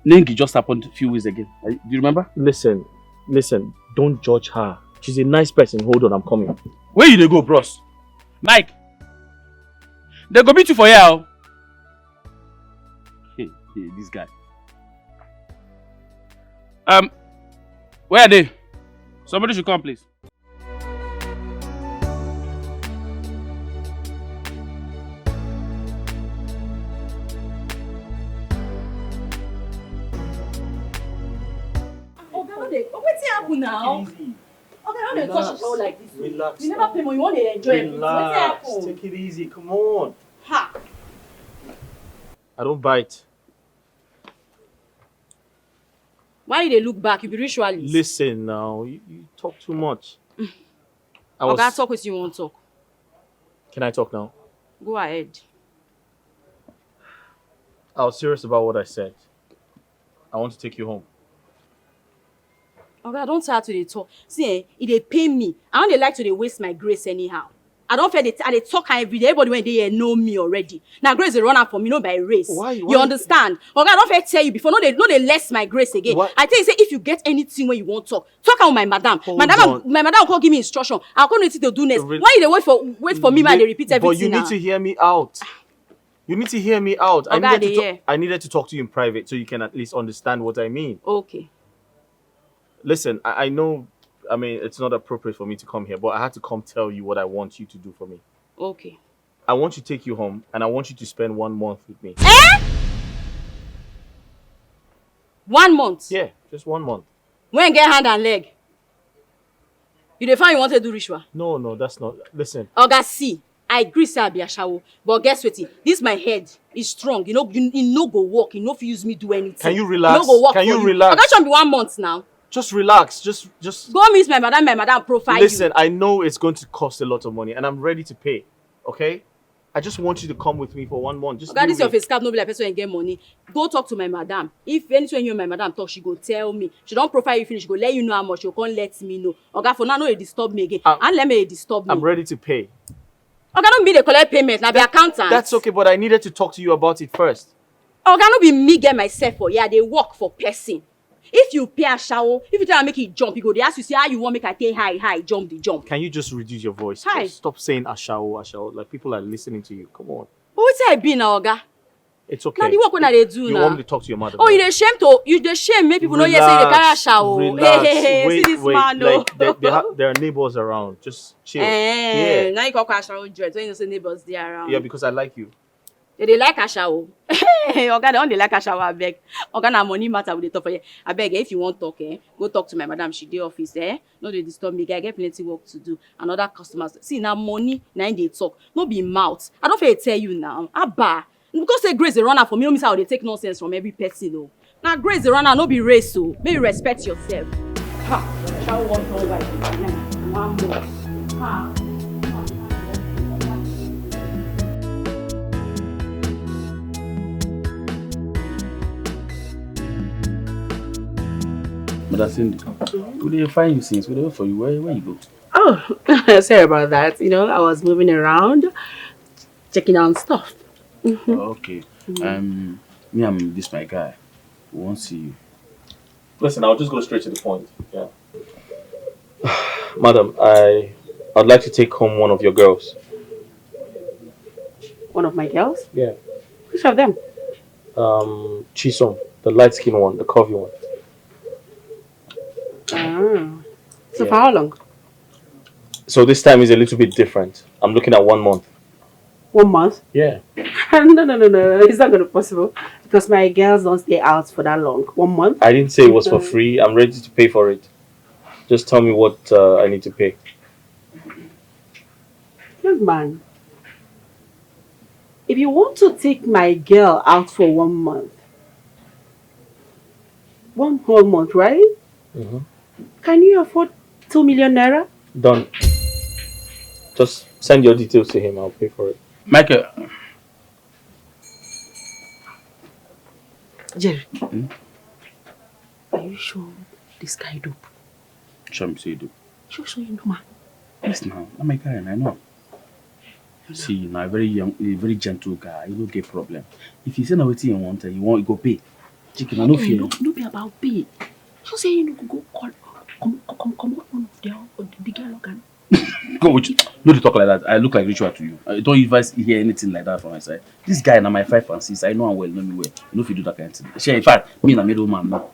Nengi just happened a few weeks again. Do you remember? Listen. Don't judge her. She's a nice person. Hold on, I'm coming. Where you they go, bros? Mike. They go beat you for here. Hey, this guy. Where are they? Somebody should come, please. What's happening now? Okay, how they touch it all like this? Relax. You never pay more, you want to enjoy it. What's happening? Take it easy. Come on. Ha! I don't bite. Why they look back? You be ritualist. Listen now. You talk too much. Okay, talk with you want to talk. Can I talk now? Go ahead. I was serious about what I said. I want to take you home. Okay, I don't tired to the talk. See, it they pay me. I don't like to waste my grace anyhow. I don't feel they talk every day. Everybody when they here know me already. Now grace they run out for me, not by race. Why? You understand? Okay, I don't feel tell you before. No, they less my grace again. Why? I tell you, say if you get anything when you want to talk out with my madam. My madam will give me instruction. I'll come to do next. Why you they wait for me, man? They repeat everything. But you need to hear me out. You need to hear me out. Okay, I needed to talk to you in private so you can at least understand what I mean. Okay. Listen, I know, I mean, it's not appropriate for me to come here, but I had to come tell you what I want you to do for me. Okay. I want you to take you home, and I want you to spend 1 month with me. 1 month? Yeah, just 1 month. When get hand and leg? You dey find you want to do ritual? No, that's not. Listen. Oga, see, I agree say I be a shower, but guess what? This my head is strong. You know, you no go work. You no fit use me do anything. Can you relax? No go work Can you for relax? Oga, should be 1 month now. Just relax. Just go meet my madam profile. Listen, I know it's going to cost a lot of money, and I'm ready to pay. Okay? I just want you to come with me for 1 month. Just this your face cap no be like person and get money. Go talk to my madam. If anything you and my madam talk, she go tell me. She don't profile you finish, she go let you know how much. You can't let me know. Oga, for now, no, you disturb me again. And let me disturb me. I'm ready to pay. Oga, don't be the collect payment. Now be accountant. That's okay, but I needed to talk to you about it first. Oga, no be me get myself for. Yeah, they work for person. If you pay a shower, if you try to make it jump, you go. They ask you, say how you want make I take high, jump the jump. Can you just reduce your voice? Hi. Just stop saying ashao. Like people are listening to you. Come on. But what's I be now, Oga? It's okay. Now the work when they do you now. want me to talk to your mother? Oh, you the shame make people know you say they carry a shower. Relax. Hey, wait, see this wait. man, no. Like there are neighbors around. Just chill. Yeah. Now you call shower dread when you say neighbors there around. Yeah, because I like you. They like a shower. Hey, Oga, they only like a shower, I beg. Oga, na money matter with the top of you. I beg, if you want talk, go talk to my madam. She dey office, No, they disturb me. I get plenty work to do. And other customers. See, now money, now they talk. No be mouth. I don't feel tell you now. Abba. Because say grace the runner for me, no miss how they take nonsense from every person, though. Now grace the runner, no be race, so maybe respect yourself. Ha! Shall one more like 1 more. Ha! Mother Cindy, we didn't find you since. We wait for you. Where you go? Oh, sorry about that. You know, I was moving around, checking on stuff. Oh, okay. Me and this my guy. We won't see you. Listen, I'll just go straight to the point. Yeah. Madam, I'd like to take home one of your girls. One of my girls? Yeah. Which of them? Chisom, the light-skinned one, the curvy one. So for how long? So this time is a little bit different. I'm looking at 1 month. 1 month? Yeah. No. It's not going to be possible. Because my girls don't stay out for that long. 1 month? I didn't say it was for free. I'm ready to pay for it. Just tell me what I need to pay. Young man, if you want to take my girl out for 1 month, 1 whole month, right? Mm-hmm. Can you afford 2 million naira? Done. Just send your details to him. I'll pay for it. Michael. Jerry, you sure this guy dope? Show me, say you do. Sure you know, man. Yes, now. I'm a guy, I know. See, now a very young, a very gentle guy. You don't get problem. If you say no what you want, you go pay. Chicken, I no fear. No be about pay. You say you no go call, come one of the girl organ. Go with you. No, talk like that. I look like ritual to you. I don't even hear anything like that from my side. This guy now my 5 and 6. I know him well, know me well. You know if you do that kind of thing. Share, in fact, me and a middle man now.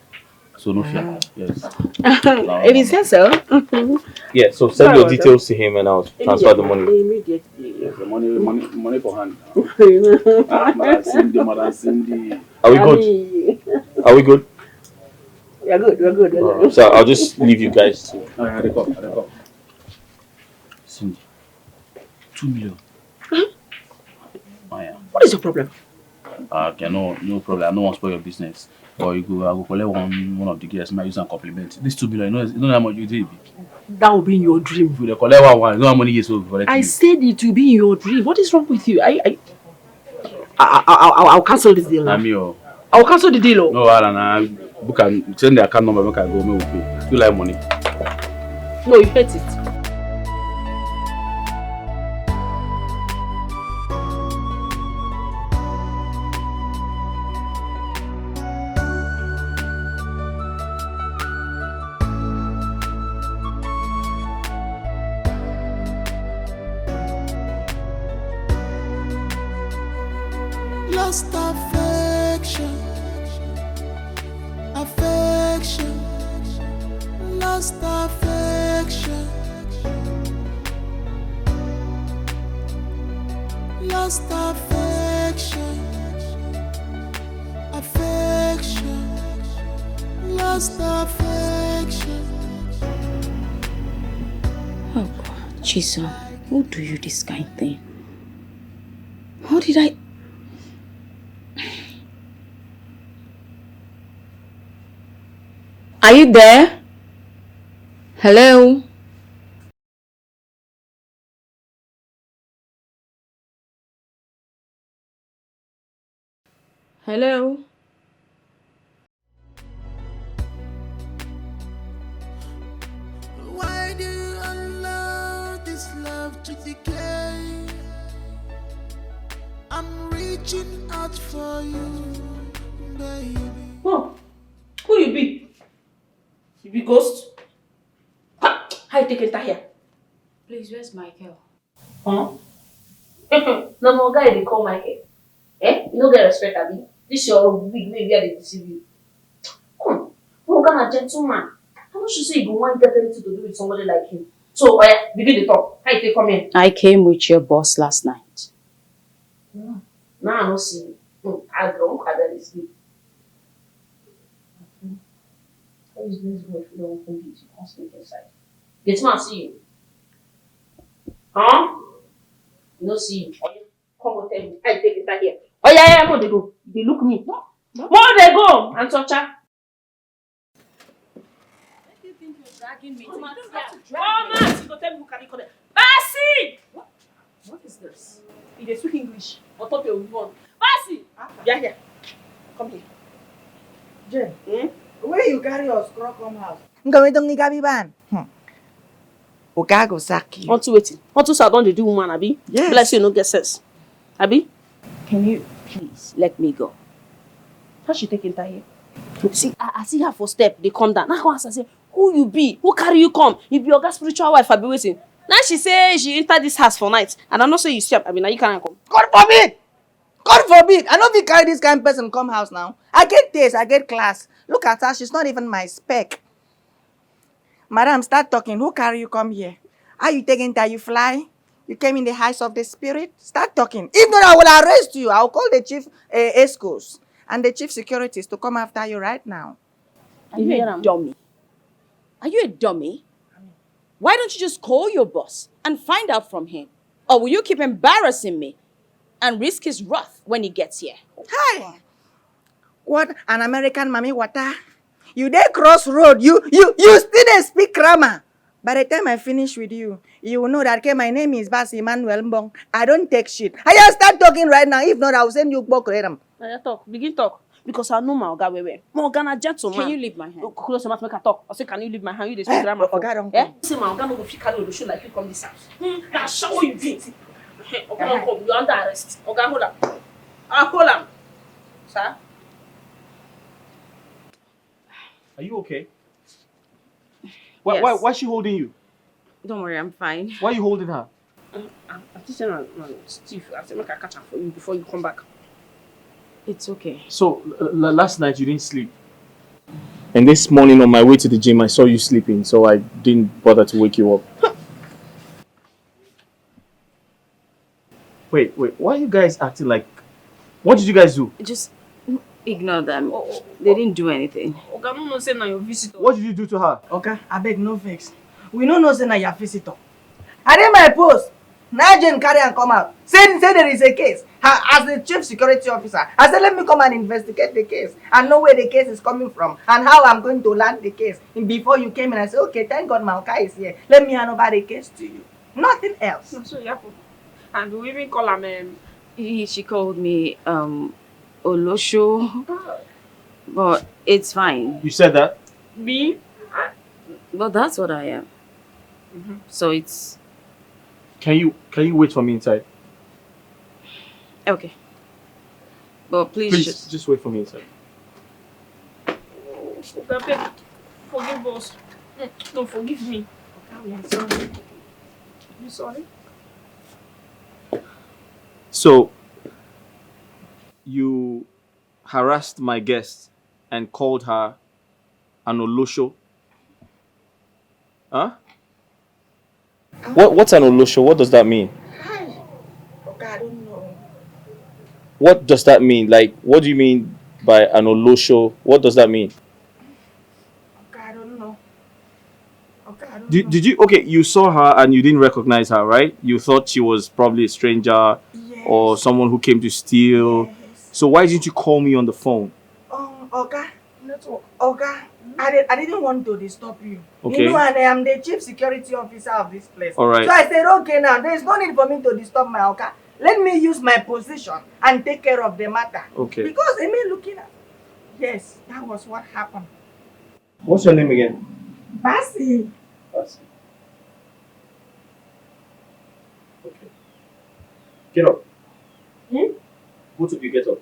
So no fear. Yes. If he says so. Yeah, so send your details to him and I'll transfer the money. Immediately. Yes, the money for hand. Madam Cindy. Are we good? Are we good? We're good. So I'll just leave you guys to. I recall. Cindy. 2 million. Oh, yeah. What is your problem? Okay, no problem. I don't want to spoil your business. Or I go collect one of the girls, might use and compliment. This 2 million, you know how much you did. That will be in your dream. If you collect one, you know how many years old collect. I said it will be in your dream. What is wrong with you? I'll cancel this deal now. I'll cancel the deal. No, I book and send the account number. Make I go. Me will pay. You like money? No, you hate it. Lost affection, lost affection, lost affection, lost affection. Oh God, Jesus, who do you this kind of thing? How did I? Are you there? Hello? Hello? Why do you allow this love to decay? I'm reaching out for you, baby. Oh, who you be? You be ghost? How you take it here? Please, where's Michael? Huh? No guy they call Michael. You no get respect, Abi. This your big baby they deceive you. Come, who kind of gentleman? How much you say you want get anything to do with somebody like him? So, begin the talk. How you take come here? I came with your boss last night. Now I don't see you. I don't have that sleep. How is this good if you don't open it? You can't sleep inside. Get man see you. Huh? You don't see you. Come go tell me. I take it back here. Oh yeah, more they go. They look me. More they go. And touch her. You think you're dragging me? Oh, man, you go tell me who can you come here. Basi! What is this? You speak English. On top of your one. Basi! Yeah, here. Come here. Jen, where you carry your scrub come house? Ngawedong ni gabi ban. Ogago saki. Want to wait? Want to start on the do woman, Abi? Yes. Bless you, no get sense. Abi? Can you please let me go? How she taking that here? See, I see her for step. They come down. Now I say, who you be? Who carry you come? You be your spiritual wife. I be waiting. Now she say she enter this house for night, and I not say you see. I mean, now you can't come. God forbid! God forbid! I don't be carry this kind of person come house now. I get taste, I get class. Look at her, she's not even my spec. Madam, start talking. Who carry you come here? Are you taking that you fly? You came in the heights of the spirit? Start talking. If not, I will arrest you. I will call the chief escorts and the chief securities to come after you right now. Are you a dummy? Are you a dummy? Why don't you just call your boss and find out from him? Or will you keep embarrassing me and risk his wrath when he gets here? Hi! What an American mommy water. You there crossroad. You still dey speak grammar. By the time I finish with you, you will know that okay, my name is Bas Emmanuel Mbong. I don't take shit. I just start talking right now. If not, I will send you back to them. Now talk. Begin talk. Because I know my Oga well. My Oga na gentleman. Can you leave my hand? Close your mouth, make I talk. I say, can you leave my hand? You dey speak drama. Oga don't Eh? come. Say my Oga no go fit carry Olosho like you come this house. Now show you fit. Oga don't come. You under arrest. Oga hold am. Hold am. Sir? Are you okay? Yes. Why is she holding you? Don't worry, I'm fine. Why are you holding her? I'm teaching Steve. I say make I catch am for you before you come back. It's okay. So, last night you didn't sleep? And this morning on my way to the gym, I saw you sleeping, so I didn't bother to wake you up. Wait, why are you guys acting like... What did you guys do? Just ignore them. They didn't do anything. Oga no say na your visitor. What did you do to her? Okay, I beg no vex. We no know say na your visitor. I did my post. Now Jane carry and come out. Say there is a case. As the chief security officer, I said let me come and investigate the case and know where the case is coming from and how I'm going to land the case. And before you came in, I said, okay, thank God my Oka is here. Let me hand over the case to you. Nothing else. So yeah, and we even call him. She called me Olosho, but it's fine. You said that? Me? But that's what I am. So it's Can you wait for me inside? okay. But please just wait for me inside. Oga, beg, forgive us. Don't forgive me. Okay, I'm sorry. You sorry? So, you harassed my guest and called her an Olosho? Huh? What's an Olosho? What does that mean? Okay, I don't know. What does that mean? Like, what do you mean by an Olosho? What does that mean? Okay, I don't know. Okay, I don't know. Did you... Okay, you saw her and you didn't recognize her, right? You thought she was probably a stranger or someone who came to steal. Yes. So why didn't you call me on the phone? Okay. Okay. I didn't want to disturb you. Okay. You know, and I am the chief security officer of this place. All right. So I said, okay, now there is no need for me to disturb my Oka. Let me use my position and take care of the matter. Okay. Because I mean, looking at... Yes, that was what happened. What's your name again? Basi. Okay. Get up. Both of you get up.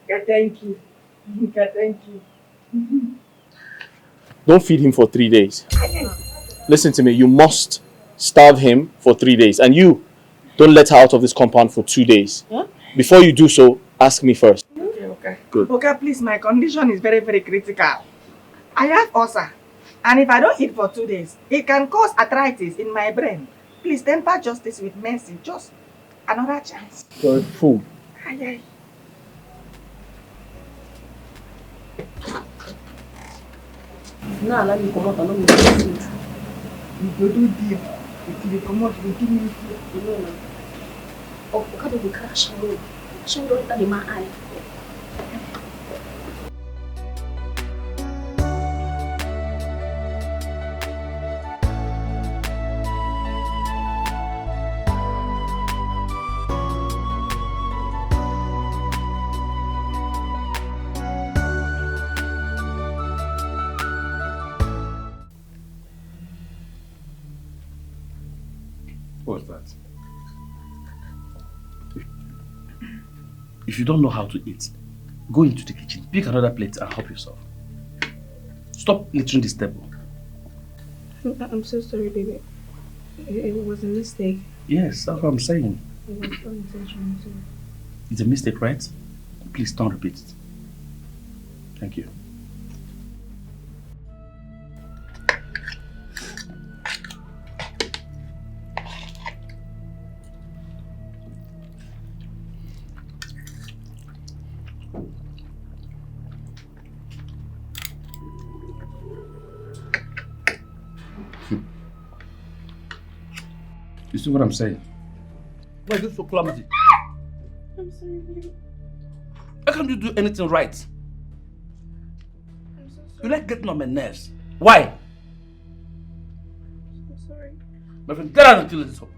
Okay, thank you. Okay, thank you. Don't feed him for 3 days. Listen to me. You must starve him for 3 days. And you, don't let her out of this compound for 2 days. Huh? Before you do so, ask me first. Okay. Good. Okay, please, my condition is very, very critical. I have ulcer. And if I don't eat for 2 days, it can cause arthritis in my brain. Please temper justice with mercy. Just another chance. You're a fool. Aye. Now allow me come out and not make food. You go do deal. If you come out, you give me food. You know now. Oh, God, we crash away. Crash away right in my eye. What's that? If you don't know how to eat, go into the kitchen, pick another plate and help yourself. Stop littering this table. I'm so sorry, baby. It was a mistake. Yes, that's what I'm saying. It was unintentional, too. It's a mistake, right? Please don't repeat it. Thank you. You see what I'm saying? Why are you so clumsy? I'm sorry, baby. How can't you do anything right? I'm so sorry. You like getting on my nerves. Why? I'm sorry. My friend, get out and kill this up.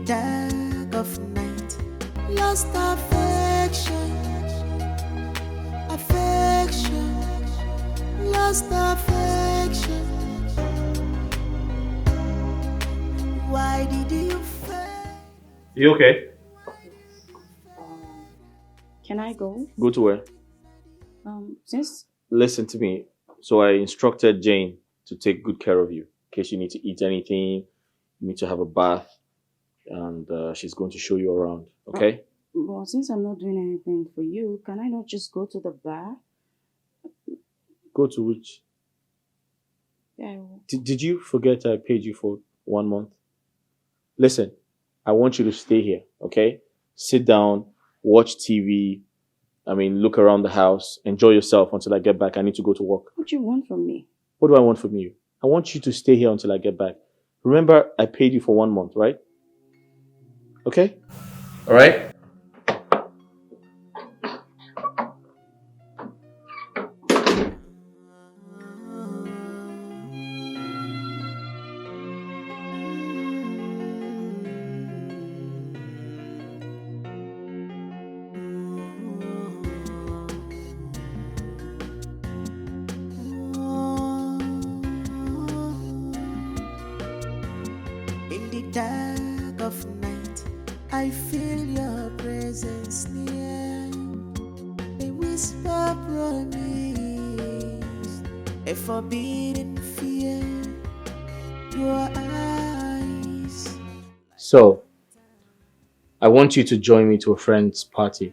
dark of night. Lost affection, affection, lost affection. Why did you fail? You okay? Can I go? Go to where? Since Listen to me. So I instructed Jane to take good care of you. In case you need to eat anything, you need to have a bath, and she's going to show you around. Okay? well, since I'm not doing anything for you, can I not just go to the bar? Go to which? Yeah, I will. Did you forget I paid you for 1 month? Listen, I want you to stay here, okay? Sit down, watch TV. Look around the house. Enjoy yourself until I get back. I need to go to work. What do you want from me? What do I want from you? I want you to stay here until I get back. Remember, I paid you for 1 month, right? Okay? All right? In the dark of night, I feel your presence near. A whisper promise, a forbidden fear. Your eyes. So, I want you to join me to a friend's party.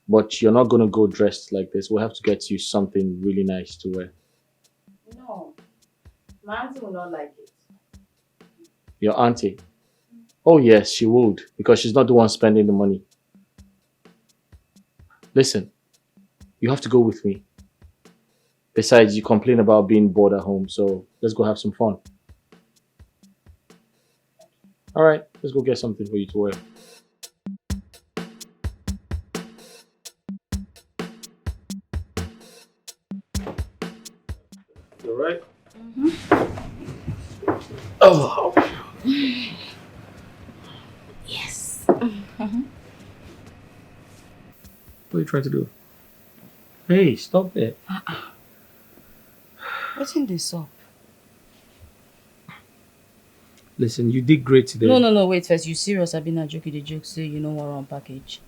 But you're not going to go dressed like this. We'll have to get you something really nice to wear. No. My auntie will not like it. Your auntie? Oh yes, she would, because she's not the one spending the money. Listen, you have to go with me. Besides, you complain about being bored at home, so let's go have some fun. Alright, let's go get something for you to wear. You alright? Oh. Yes. What are you trying to do? Hey, stop it. What's in this up? Listen, you did great today. No, wait first. You serious? I've been a joke, the joke, say you know what wrong package.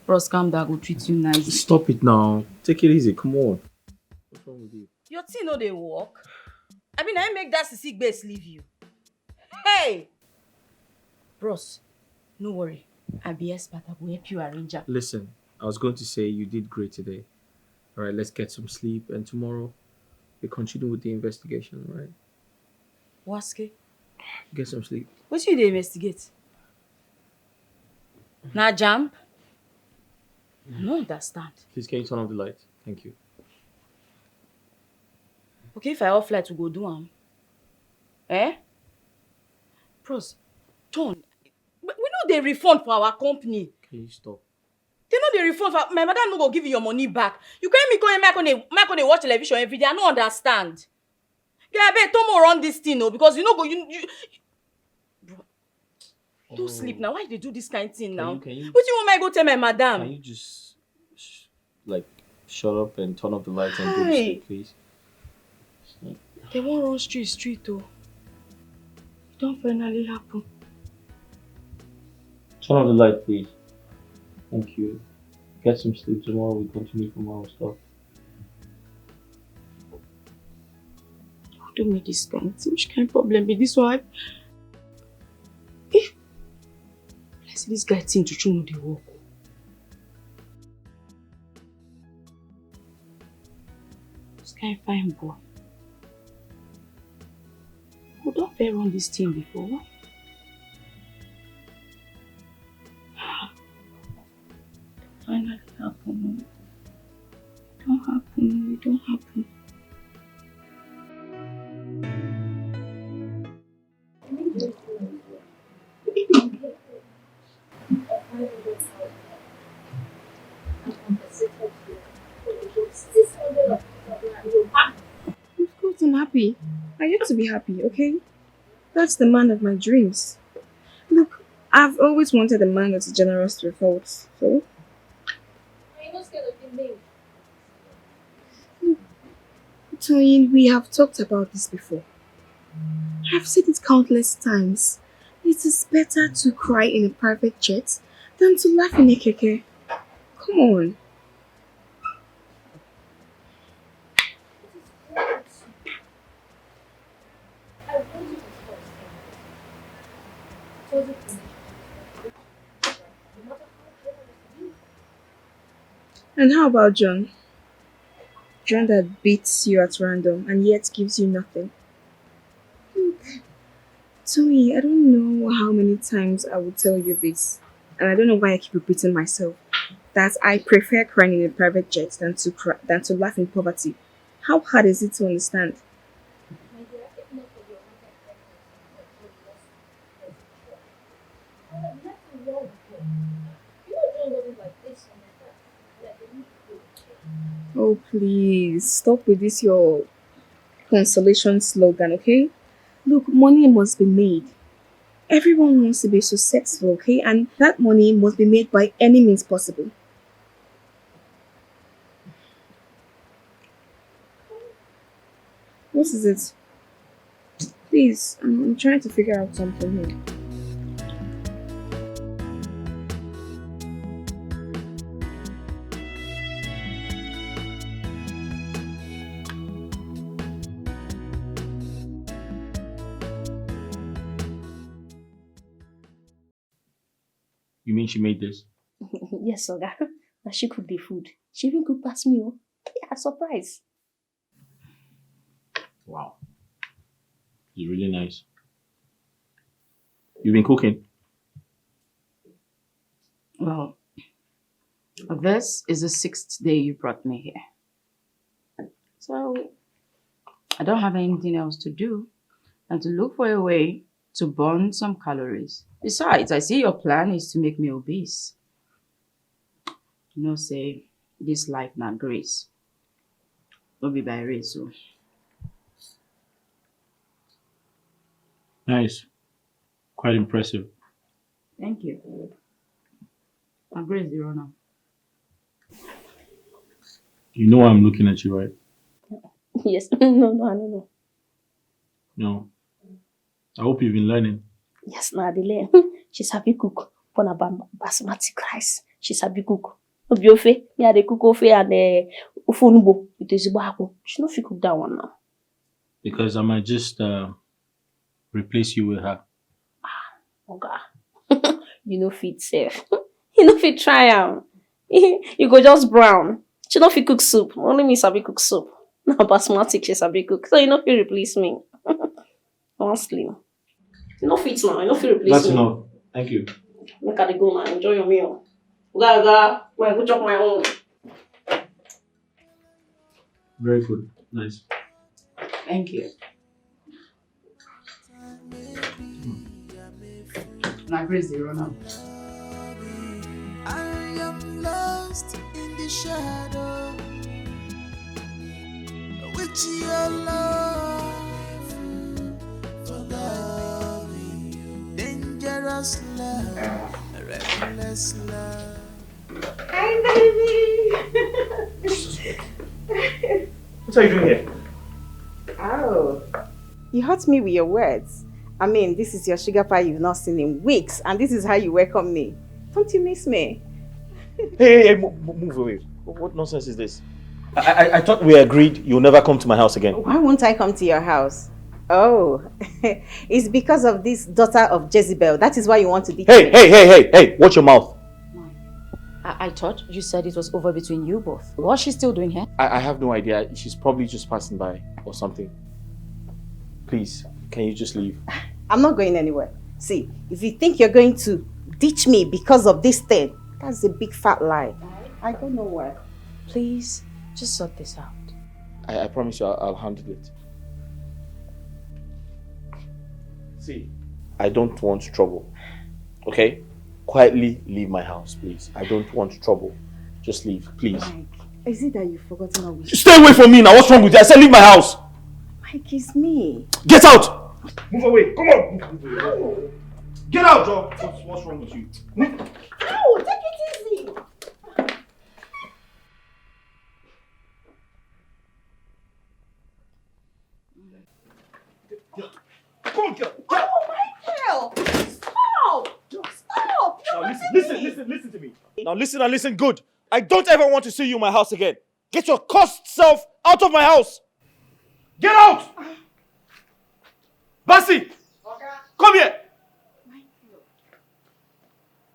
Bros, calm down, go treat you nice. Stop it now. Take it easy, come on. What's wrong with you? Your thing no dey work. I make that sick base leave you. Hey! Bros, no worry. I'll be expert. I will help you arrange her. Listen, I was going to say you did great today. Alright, let's get some sleep, and tomorrow we continue with the investigation, alright? Waske? Get some sleep. What you dey investigate? Na jam? I no understand. Please, can you turn off the light? Thank you. Okay, if I off light, we go do am. Eh? Bros, John, we know they refund for our company. Can you stop? They know they refund for my madam no go give you your money back. You can't me going back on a watch television every day. I don't understand. Yeah, I bet Tomo run this thing, no, because you know go you bro. Don't sleep now. Why they do this kind of thing now? Can you, what do you want me to go tell my madam? Can you just shut up and turn off the lights and go to sleep, please? They won't run street though. It don't finally happen. Turn off the light, please. Thank you. Get some sleep. Tomorrow we continue from our stuff. Don't make this kind of thing. Which kind of problem be this one? If let's see this guy think to know the work. This guy fine boy. We don't fair run this thing before. Finally happen. It don't happen. It don't happen. Of course I'm happy. I get to be happy, okay? That's the man of my dreams. I've always wanted a man that's generous to faults, so... Are you not scared of being named? Toyin, we have talked about this before. I've said it countless times. It is better to cry in a private jet than to laugh in a keke. Come on. I want you to stop saying that. So the no matter how generous you be. And how about John? John that beats you at random and yet gives you nothing. Look, Tony, I don't know how many times I will tell you this, and I don't know why I keep repeating myself, that I prefer crying in a private jet than to laugh in poverty. How hard is it to understand? My dear, if not for your I would have left you long before. You know John wasn't like this on my back. Like they need to do. Oh, please, stop with this your consolation slogan, okay? Look, money must be made. Everyone wants to be successful, okay? And that money must be made by any means possible. What is it? Please, I'm trying to figure out something here. You mean she made this? Yes, Oga. Now she cooked the food. She even cooked past me. Yeah, surprise. Wow. It's really nice. You've been cooking? Well, this is the 6th day you brought me here. So, I don't have anything else to do than to look for a way to burn some calories. Besides, I see your plan is to make me obese. You know, say, this life not grace. Don't be by race, so. Nice. Quite impressive. Thank you. My grace zero now. You know I'm looking at you, right? Yes. No, I don't know. No. I hope you've been learning. Yes, no, Adele. She's happy cook. For a basmati rice. She's happy cook. Obiofe. Yeah, they cook ofe and ufunubo. It is bako. She no fit cook that one now. Because I might just replace you with her. Okay. You know fit safe. You know fit try am. You go just brown. She no fit cook soup. Only me sabi cook soup. Now basmati she sabi cook. So you no fit replace me. One slim. You no fit now. You no fit replace That's me. enough. Thank you. Make I go now. Enjoy your meal. Go. Go chop my own. Very good. Nice. Thank you. My grace zero now. I am lost in the shadow with your love, forgetting you. Dangerous love, reckless love. Hi, baby. What are you doing here? Oh, you hurt me with your words. I mean, this is your sugar pie you've not seen in weeks, and this is how you welcome me. Don't you miss me? Hey, move away. What nonsense is this? I thought we agreed you'll never come to my house again. Why won't I come to your house? Oh, it's because of this daughter of Jezebel. That is why you want to ditch me. Hey, watch your mouth. I thought you said it was over between you both. What's she still doing here? I have no idea. She's probably just passing by or something. Please, can you just leave? I'm not going anywhere. See, if you think you're going to ditch me because of this thing, that's a big fat lie. I don't know where. Please, just sort this out. I promise you I'll handle it. See, I don't want trouble. Okay? Quietly leave my house, please. I don't want trouble. Just leave, please. Mike, is it that you've forgotten how we... Stay away from me now. What's wrong with you? I said leave my house. Mike, it's me. Get out! Move away. Come on. Get out, Joe! What's wrong with you? Ow! Take it easy! Come on, girl! Oh, Michael! Stop! Stop! Now listen to me. Now listen and listen good. I don't ever want to see you in my house again. Get your cursed self out of my house! Get out! Basi! Come here!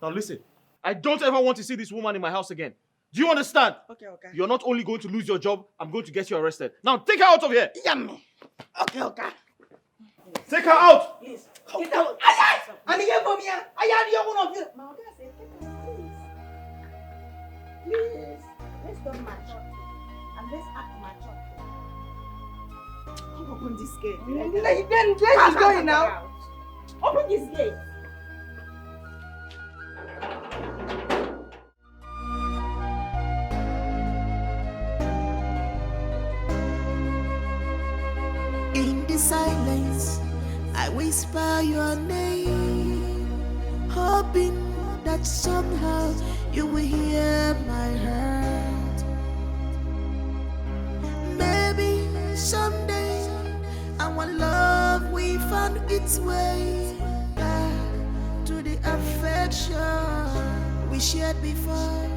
Now listen, I don't ever want to see this woman in my house again. Do you understand? Okay, okay. You're not only going to lose your job, I'm going to get you arrested. Now take her out of here! Yummy. Okay, okay. Take her out! Please, get out! I'm here for me. I had your one of you. My God, say, get out, please. Please, let's don't match up. And let's act mature. Open this gate. Then where is going now? Open this gate. In the silence, I whisper your name, hoping that somehow you will hear my heart. Maybe someday our love will find its way back to the affection we shared before.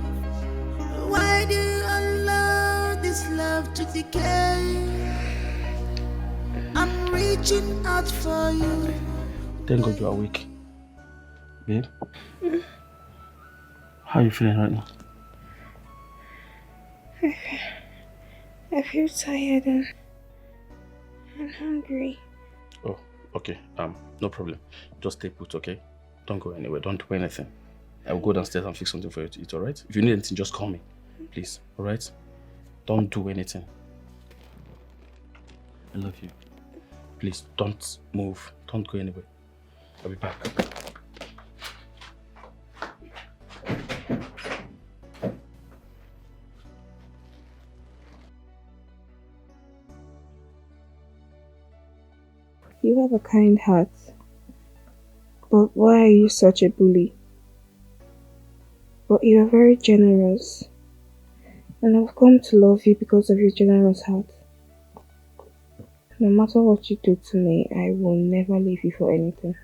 Why do you allow this love to decay? I'm reaching out for you. Thank God you're awake. Babe? How are you feeling right now? I feel tired and hungry. Oh, okay. No problem. Just stay put, okay? Don't go anywhere. Don't do anything. I will go downstairs and fix something for you to eat, alright? If you need anything, just call me. Please, alright? Don't do anything. I love you. Please, don't move. Don't go anywhere. I'll be back. You have a kind heart. But why are you such a bully? But you are very generous. And I've come to love you because of your generous heart. No matter what you do to me, I will never leave you for anything.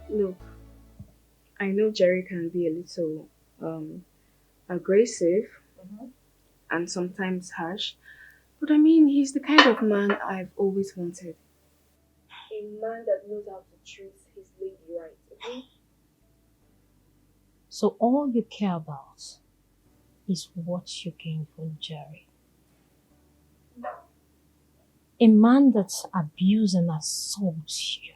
Look, I know Jerry can be a little aggressive and sometimes harsh, but I mean, he's the kind of man I've always wanted. A man that knows how to treat his lady right, okay? So all you care about is what you gain from Jerry. A man that abuses and assaults you.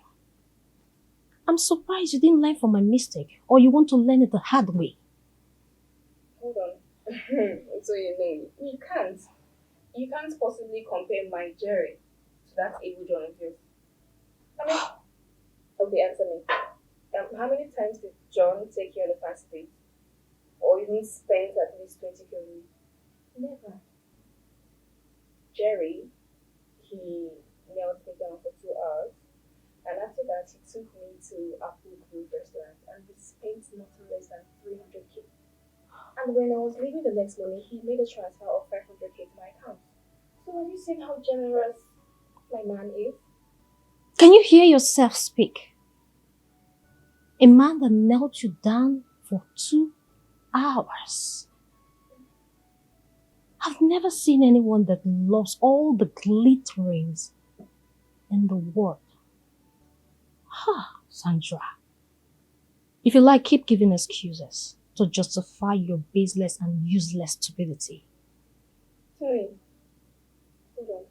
I'm surprised you didn't learn from my mistake, or you want to learn it the hard way. Hold on. So you know, you can't possibly compare my Jerry to that evil John of yours. I mean, okay, answer me. How many times did John take you on a fast date? Or even spend at least 20 K on you? Never. Jerry, he knelt me down for 2 hours, and after that he took me to Apple Grove restaurant and we spent not less than 300K. And when I was leaving the next morning, he made a transfer of 500K to my account. So have you seen how generous my man is? Can you hear yourself speak? A man that knelt you down for 2 hours. I've never seen anyone that loves all the glitterings in the world. Sandra. If you like, keep giving excuses to justify your baseless and useless stupidity. Tony, hold on.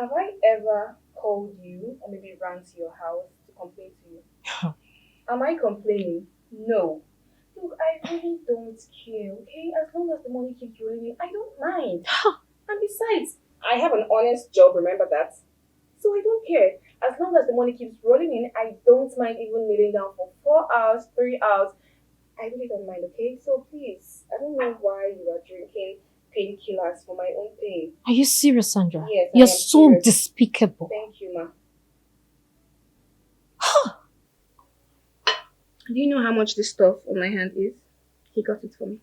Have I ever called you or maybe ran to your house to complain to you? Am I complaining? No. Look, I really don't care, okay? As long as the money keeps rolling in, I don't mind. And besides, I have an honest job, remember that? So I don't care. As long as the money keeps rolling in, I don't mind even kneeling down for 4 hours, 3 hours. I really don't mind, okay? So please, I don't know why you are drinking painkillers for my own pain. Are you serious, Sandra? Yes, I You're am so serious. despicable. Thank you, ma. Do you know how much this stuff on my hand is? He got it for me.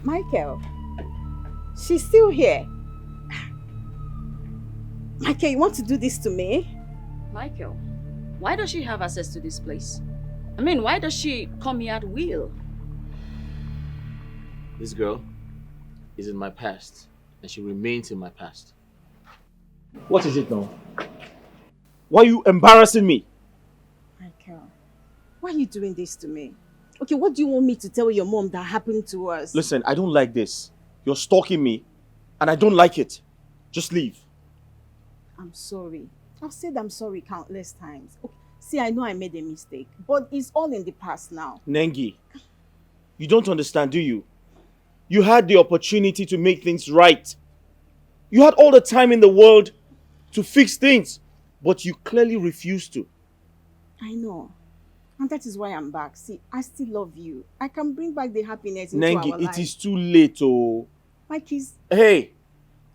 Michael, she's still here. Michael, you want to do this to me? Michael, why does she have access to this place? I mean, why does she come here at will? This girl is in my past, and she remains in my past. What is it now? Why are you embarrassing me? Michael, why are you doing this to me? Okay, what do you want me to tell your mom that happened to us? Listen, I don't like this. You're stalking me, and I don't like it. Just leave. I'm sorry. I've said I'm sorry countless times. Okay, see, I know I made a mistake, but it's all in the past now. Nengi, you don't understand, do you? You had the opportunity to make things right. You had all the time in the world to fix things, but you clearly refused to. I know. And that is why I'm back. See, I still love you. I can bring back the happiness into our life. Nengi, it is too late, oh. My kids. Hey,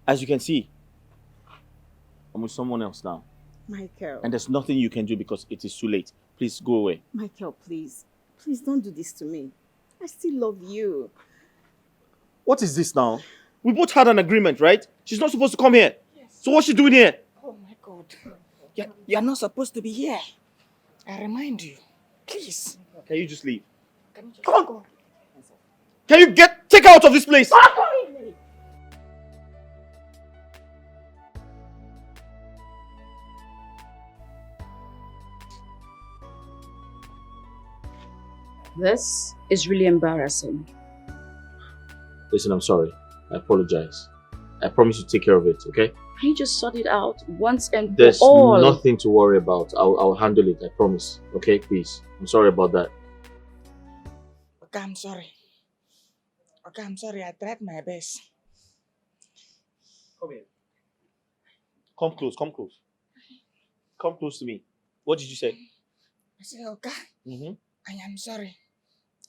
as you can see, I'm with someone else now. Michael. And there's nothing you can do because it is too late. Please go away. Michael, please. Please don't do this to me. I still love you. What is this now? We both had an agreement, right? She's not supposed to come here. Yes. So what's she doing here? Oh my God. You're not supposed to be here. I remind you. Please. Can you just leave? Can you just Come on. go? Can you take her out of this place? This is really embarrassing. Listen, I'm sorry. I apologize. I promise to take care of it, okay? Can you just sort it out once and There's for all? nothing to worry about. I'll handle it, I promise. Okay, please. I'm sorry about that. Okay, I'm sorry. Okay, I'm sorry. I tried my best. Come here. Come close, come close. Come close to me. What did you say? I said, okay, I am sorry.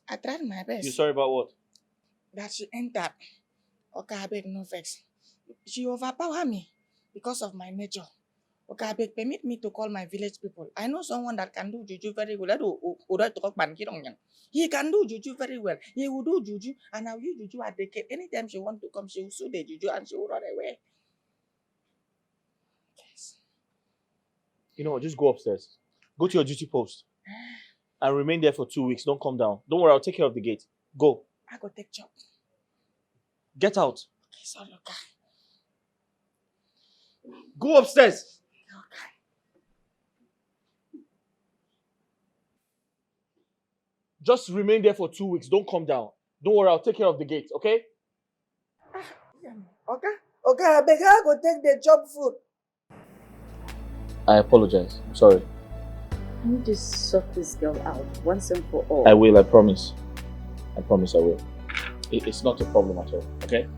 I tried my best. You're sorry about what? That she entered. Okay, I beg no vex. She overpowered me because of my nature. Okay, I beg, permit me to call my village people. I know someone that can do juju very well. He can do juju very well. He will do juju, and I'll use juju at the gate. Anytime she wants to come, she will sue the juju and she will run away. Yes. You know what? Just go upstairs. Go to your duty post. And remain there for 2 weeks. Don't come down. Don't worry, I'll take care of the gate. Go. I go take job. Get out. Okay, sorry, okay. Go upstairs. Okay. Just remain there for 2 weeks. Don't come down. Don't worry, I'll take care of the gate, okay? Okay. Okay, I beg her go take the job food. I apologize. I'm sorry. Can you just sort this girl out once and for all? I will, I promise. I promise I will. It's not a problem at all, okay?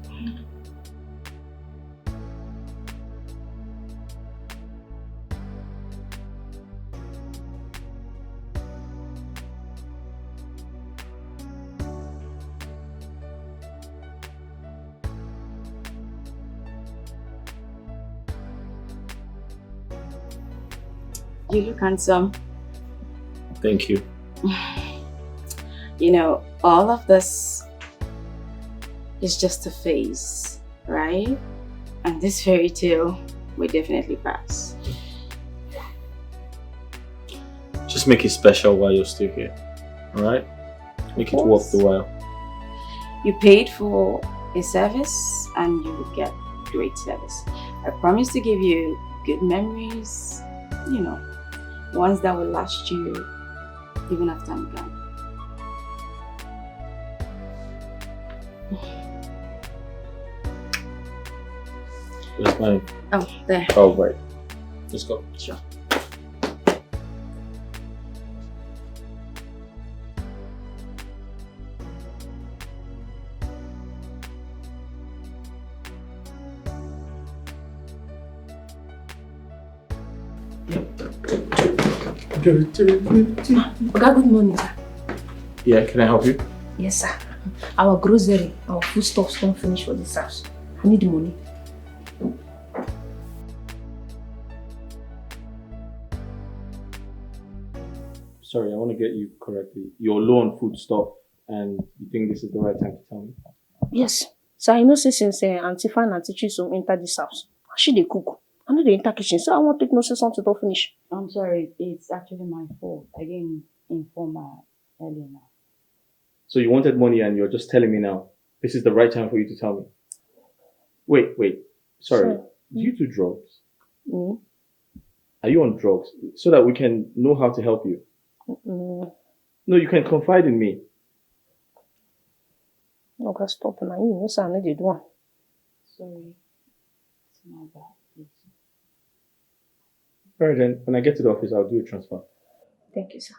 You look handsome. Thank you. You know, all of this is just a phase, right? And this fairy tale will definitely pass. Just make it special while you're still here, alright? Make it worth the while. You paid for a service and you will get great service. I promise to give you good memories, you know, ones that will last you even after I'm gone. Where's mine? Oh, there. Oh, right. Let's go. Sure. Oga, good morning, sir. Yeah, can I help you? Yes, sir. Our grocery, our foodstuffs don't finish for this house. I need the money. Sorry, I want to get you correctly. You're low on food stock and you think this is the right time to tell me? Yes. Sir, I know since Auntie Fan and Auntie Chisom enter this house, she dey cook. I know they enter kitchen, so I won't take no say something don't finish. I'm sorry, it's actually my fault. I didn't inform her earlier now. So you wanted money and you're just telling me now. This is the right time for you to tell me. Wait. Sorry. Sure. Do you do drugs? Mm. Are you on drugs? So that we can know how to help you. Mm. No, you can confide in me. Okay, stop now. You know, sir, I know they do one. Sorry. It's my bad, please. Alright then, when I get to the office, I'll do a transfer. Thank you, sir.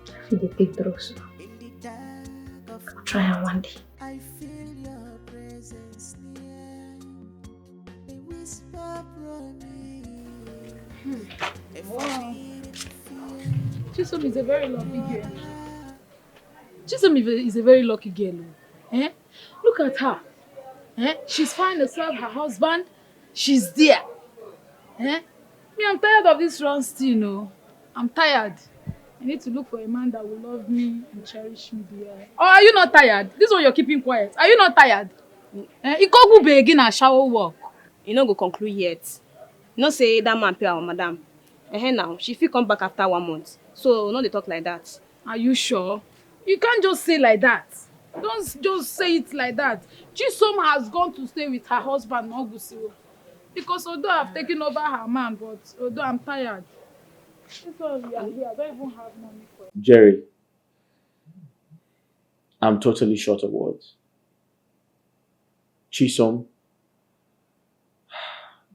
I feel they take drugs. I'll try her one day. I feel your presence near. A whisper from me. Wow. Chisom is a very lucky girl. Chisom is a very lucky girl. Eh? Look at her. Eh? She's fine herself, her husband. She's there. Eh? Me, I'm tired of this run still, you know. I'm tired. I need to look for a man that will love me and cherish me there. Or are you not tired? This one you're keeping quiet. Are you not tired? Eh? You go be again and shower work. You no go conclude yet. You know say that man pay our madam. Now, she fit come back after 1 month. So, no dey talk like that. Are you sure? You can't just say like that. Don't just say it like that. Chisom has gone to stay with her husband, Nogusiwo. Because although I've taken over her man, but although I'm tired. That's why we are here. I don't even have money for it. Jerry, I'm totally short of words. Chisom,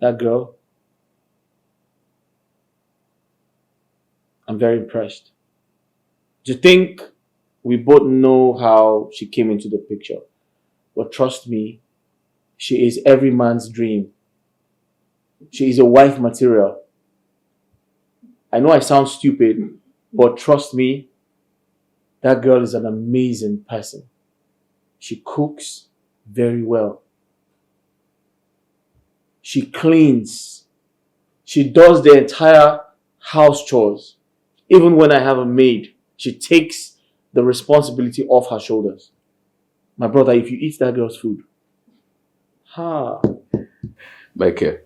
that girl, I'm very impressed. To think we both know how she came into the picture. But trust me, she is every man's dream. She is a wife material. I know I sound stupid, but trust me, that girl is an amazing person. She cooks very well. She cleans. She does the entire house chores. Even when I have a maid, she takes the responsibility off her shoulders. My brother, if you eat that girl's food, Michael,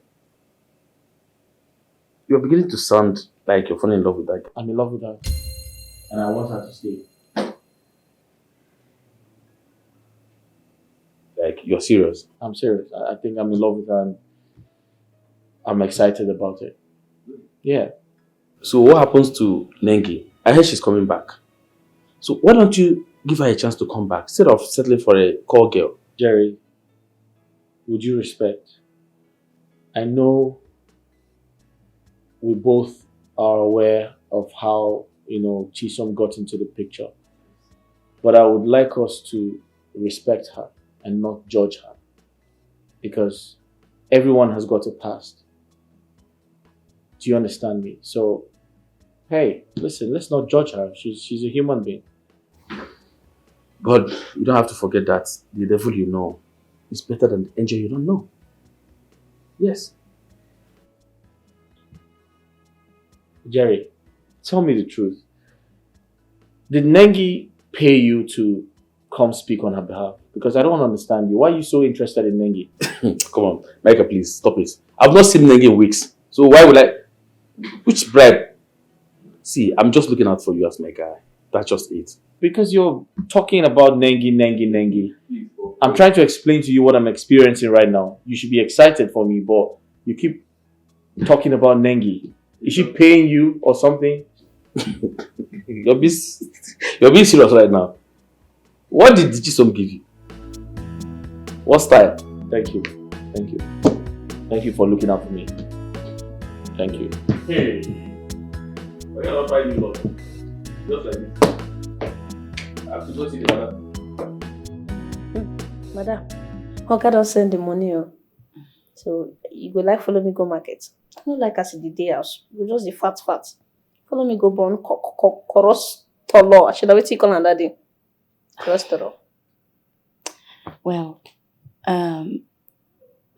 you're beginning to sound like you're falling in love with that girl. I'm in love with her. And I want her to stay. Like, you're serious? I'm serious. I think I'm in love with her and I'm excited about it. Yeah. So what happens to Nengi? I heard she's coming back. So why don't you give her a chance to come back instead of settling for a call girl? Jerry, with due respect, I know we both are aware of how, Chisom got into the picture. But I would like us to respect her and not judge her. Because everyone has got a past. Do you understand me? So, hey, listen, let's not judge her. She's a human being. But you don't have to forget that the devil you know is better than the angel you don't know. Yes. Jerry, tell me the truth. Did Nengi pay you to come speak on her behalf? Because I don't understand you. Why are you so interested in Nengi? Come on, Micah, please, stop it. I've not seen Nengi in weeks. So why would I... Which bribe? See, I'm just looking out for you as my guy. That's just it. Because you're talking about Nengi. I'm trying to explain to you what I'm experiencing right now. You should be excited for me, but you keep talking about Nengi. Is she paying you or something? You're being serious right now. What did Chisom give you? What style? Thank you. Thank you. Thank you for looking out for me. Thank you. Hey. Why are you not buying me love? Just like this. I have to go see the madam. Madam, Oga don't send the money. So you go like follow me go market. I don't like us in the day house. You just the fat. Follow me go born cholesterol. I should have waited on that day. Cholesterol. Well,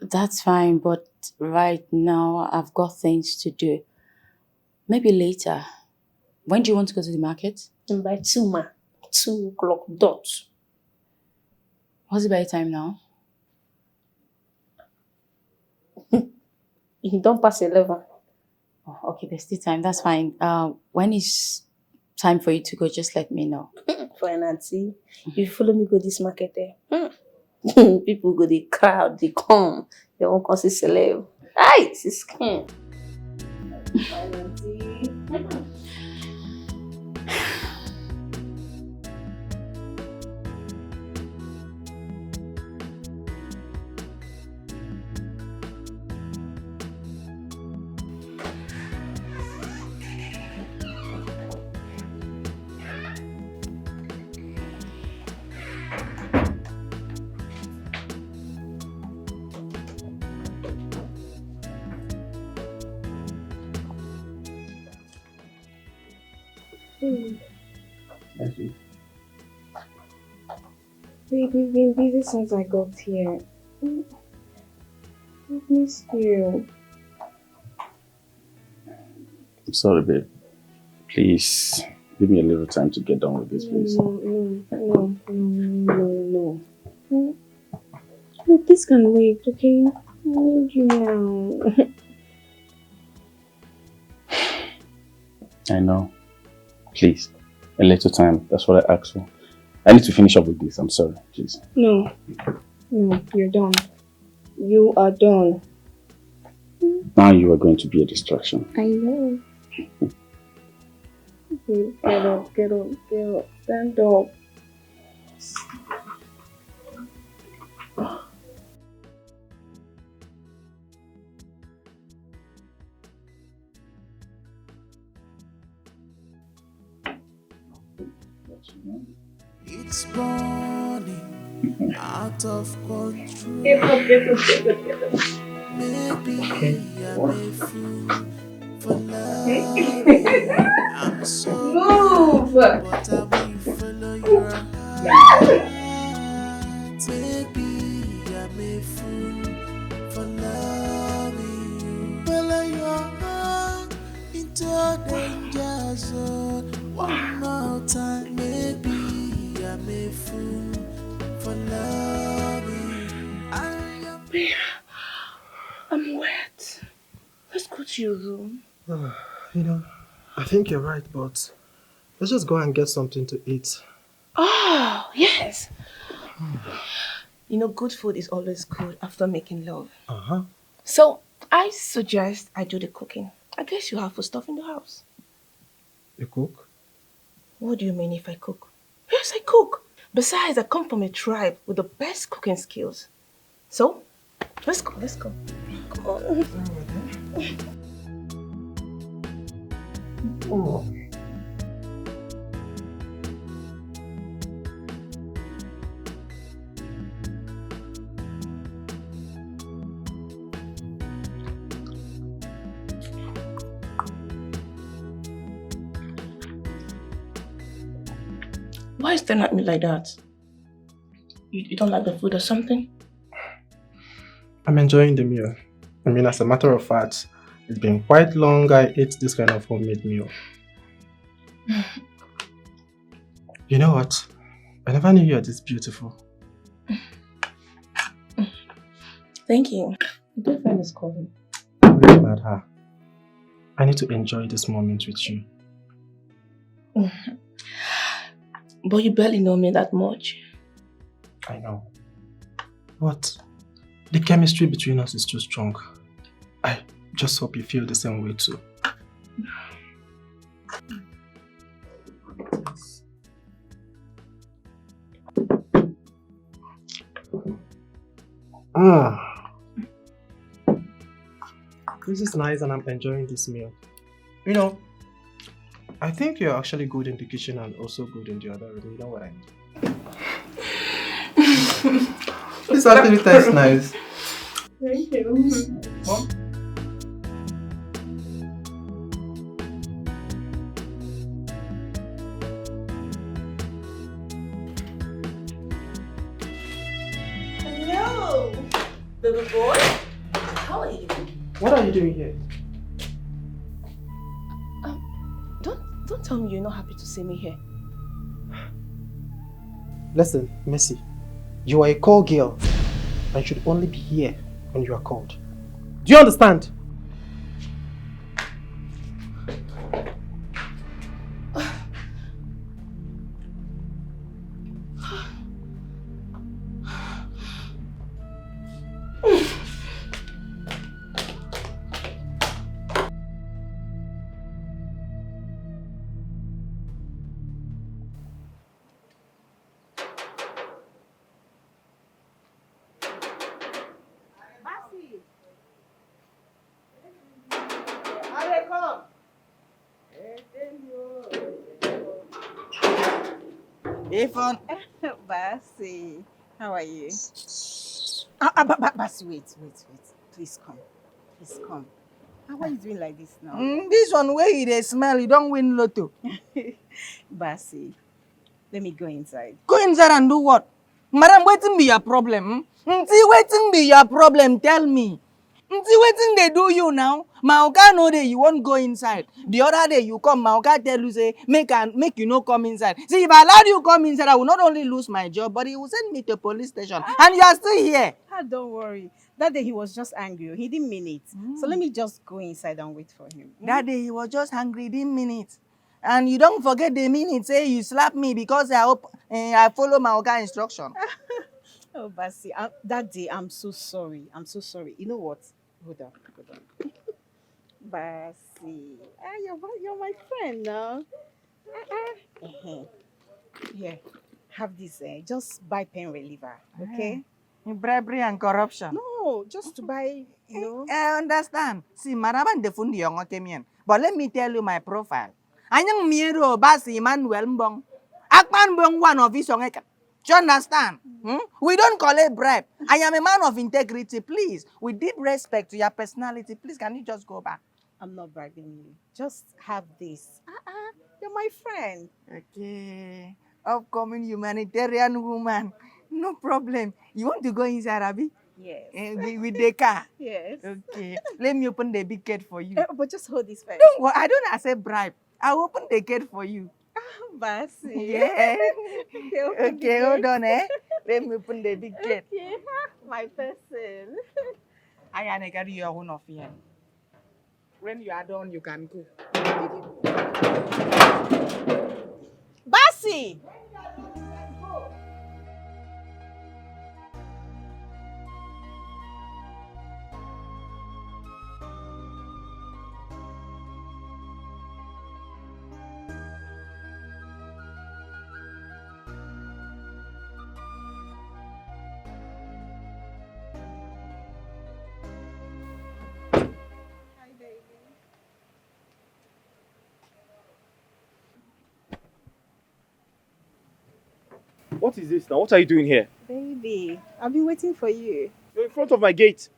that's fine, but right now I've got things to do. Maybe later. When do you want to go to the market? By 2 o'clock dot. What's the by time now? You don't pass 11. Oh, okay, there's still time. That's fine. When is time for you to go? Just let me know. For an auntie, if you follow me go this market there, people go the crowd, they come. They won't come see celeb. Aye, it's skin. Fine auntie. Thank you. Babe, we've been busy since I got here. I've missed you. I'm sorry, babe. Please, give me a little time to get done with this, please. No. Look, this can wait, okay? I need you now. I know. Please, a little time. That's what I asked for. I need to finish up with this. I'm sorry, please. No, you're done. You are done. Now you are going to be a distraction. I know. Okay, get up. Stand up. It's burning out of control. Get up. Maybe I'm a fool for love. I'm so move, but I will follow your heart. Maybe I'm a fool for loving you. Follow your heart into a danger zone. One more time, maybe I'm a fool for loving you. I'm wet. Let's go to your room. I think you're right, but let's just go and get something to eat. Oh, yes. Good food is always good after making love. Uh-huh. So, I suggest I do the cooking. I guess you have food stuff in the house. You cook? What do you mean if I cook? Yes, I cook. Besides, I come from a tribe with the best cooking skills. So, let's go. Come on. Oh. Why is staring at me like that? You don't like the food or something? I'm enjoying the meal. As a matter of fact, it's been quite long I ate this kind of homemade meal. You know what? I never knew you were this beautiful. Thank you. My boyfriend is calling. Forget about her. I need to enjoy this moment with you. But you barely know me that much. I know. But the chemistry between us is too strong. I just hope you feel the same way too. This is nice and I'm enjoying this meal. You know, I think you're actually good in the kitchen and also good in the other room. You know what I mean? This actually tastes nice. Thank you. Mom? Hello, baby boy. How are you? What are you doing here? Don't tell me you're not happy to see me here. Listen, Messi, you are a call girl and should only be here when you are called. Do you understand? Ifon, Basi, how are you? Basi, wait. Please come. How are you doing like this now? This one where they smell, you don't win lotto. Basi, let me go inside. Go inside and do what? Madam, waiting be your problem. See, waiting be your problem, tell me. See, waiting they do you now. Maoka no day you won't go inside. The other day you come, Maoka tell you say, make you no come inside. See, if I allowed you come inside, I will not only lose my job, but he will send me to police station. And you are still here. Don't worry. That day he was just angry. He didn't mean it. So let me just go inside and wait for him. That day he was just angry, he didn't mean it. And you don't forget the minute, say you slap me because I follow Maoka instruction. Oh, Basi, that day I'm so sorry. You know what? Hold on. Basi, you're my friend now. Here, have this. Just buy pain reliever, okay? Bribery and corruption. No, just to buy, you know. I understand. See, Maraban defundi yung otemian. But let me tell you my profile. Anyang miro Basi Emmanuel Mbong. Akman Mbong one of his ongeka. Do you understand? We don't call it bribe. I am a man of integrity. Please, with deep respect to your personality, please, can you just go back? I'm not bribing you. Just have this. You're my friend. Okay. Upcoming humanitarian woman. No problem. You want to go inside, Abby? Yes. With the car? Yes. Okay. Let me open the big gate for you. But just hold this first. Don't worry. I don't accept bribe. I'll open the gate for you. Basi. Yeah. Okay, hold on, Let me open the big gate. Okay, my person. I am carry your own of here. When you are done, you can go. Basi! What is this now? What are you doing here? Baby, I've been waiting for you. You're in front of my gate.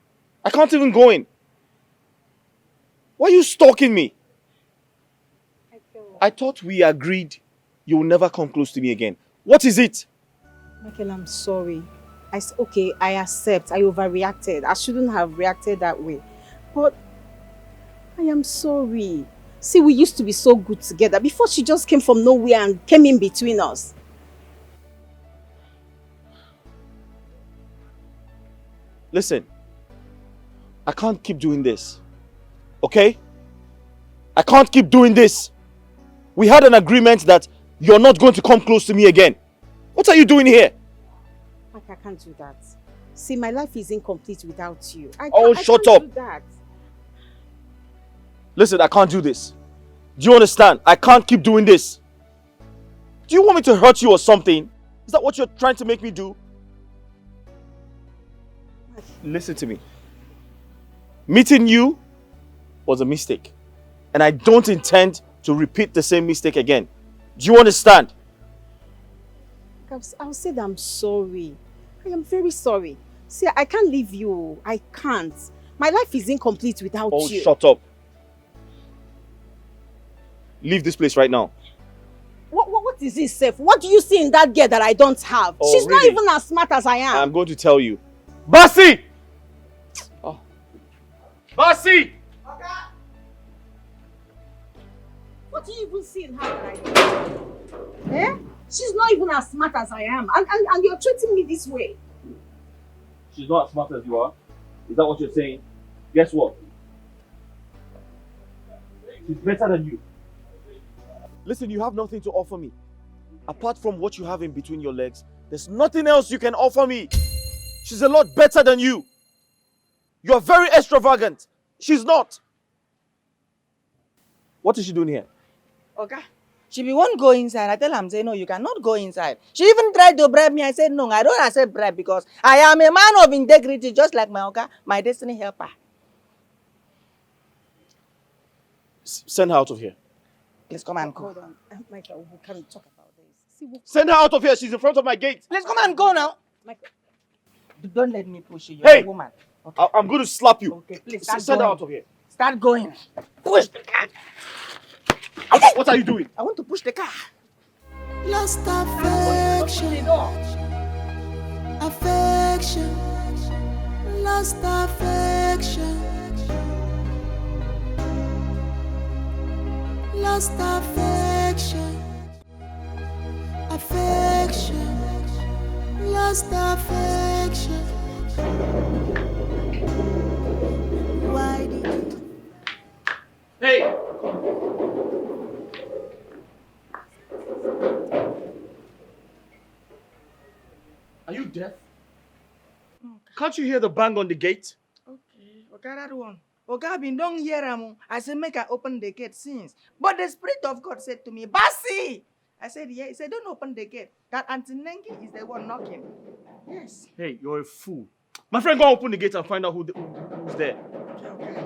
I can't even go in. Why are you stalking me? I thought we agreed you will never come close to me again. What is it? Michael, I'm sorry. Okay, I accept. I overreacted. I shouldn't have reacted that way. But I am sorry. See, we used to be so good together before she just came from nowhere and came in between us. Listen, I can't keep doing this. Okay? I can't keep doing this. We had an agreement that you're not going to come close to me again. What are you doing here? I can't do that. See, my life is incomplete without you. Shut up. Do that. Listen, I can't do this. Do you understand? I can't keep doing this. Do you want me to hurt you or something? Is that what you're trying to make me do? Listen to me. Meeting you was a mistake. And I don't intend to repeat the same mistake again. Do you understand? I'll say that I'm sorry. I am very sorry. See, I can't leave you. I can't. My life is incomplete without you. Oh, shut up. Leave this place right now. What is this, Seth? What do you see in that girl that I don't have? Oh, She's really? not even as smart as I am. I'm going to tell you. Basi! Oh. Basi! What do you even see in her that I don't? Eh? She's not even as smart as I am. And you're treating me this way. She's not as smart as you are? Is that what you're saying? Guess what? She's better than you. Listen, you have nothing to offer me. Apart from what you have in between your legs, there's nothing else you can offer me. She's a lot better than you. You're very extravagant. She's not. What is she doing here? Okay. She be won't go inside. I tell her, say no, you cannot go inside. She even tried to bribe me. I said no, I don't accept bribe because I am a man of integrity, just like my Oga, my destiny helper. Send her out of here. Please come and go. Hold on. Michael, we can talk about this. See, Send her out of here. She's in front of my gate. Let's come and go now. Michael. Don't let me push you. You're Hey! a woman. Okay. I'm going to slap you. Okay, please start Send her going. out of here. Start going. Push the car. What are you doing? I want to push the car. Lost affection. Affection. Lost affection. Lost affection. Affection. Lost affection. Why did you? Hey! Are you deaf? Can't you hear the bang on the gate? Okay, that one. Oga been don't hear am. I said make I open the gate since. But the Spirit of God said to me, Basi! I said, yeah. He said, don't open the gate. That Auntie Nengi is the one knocking. Yes. Hey, you're a fool. My friend, go open the gate and find out who's there. Okay.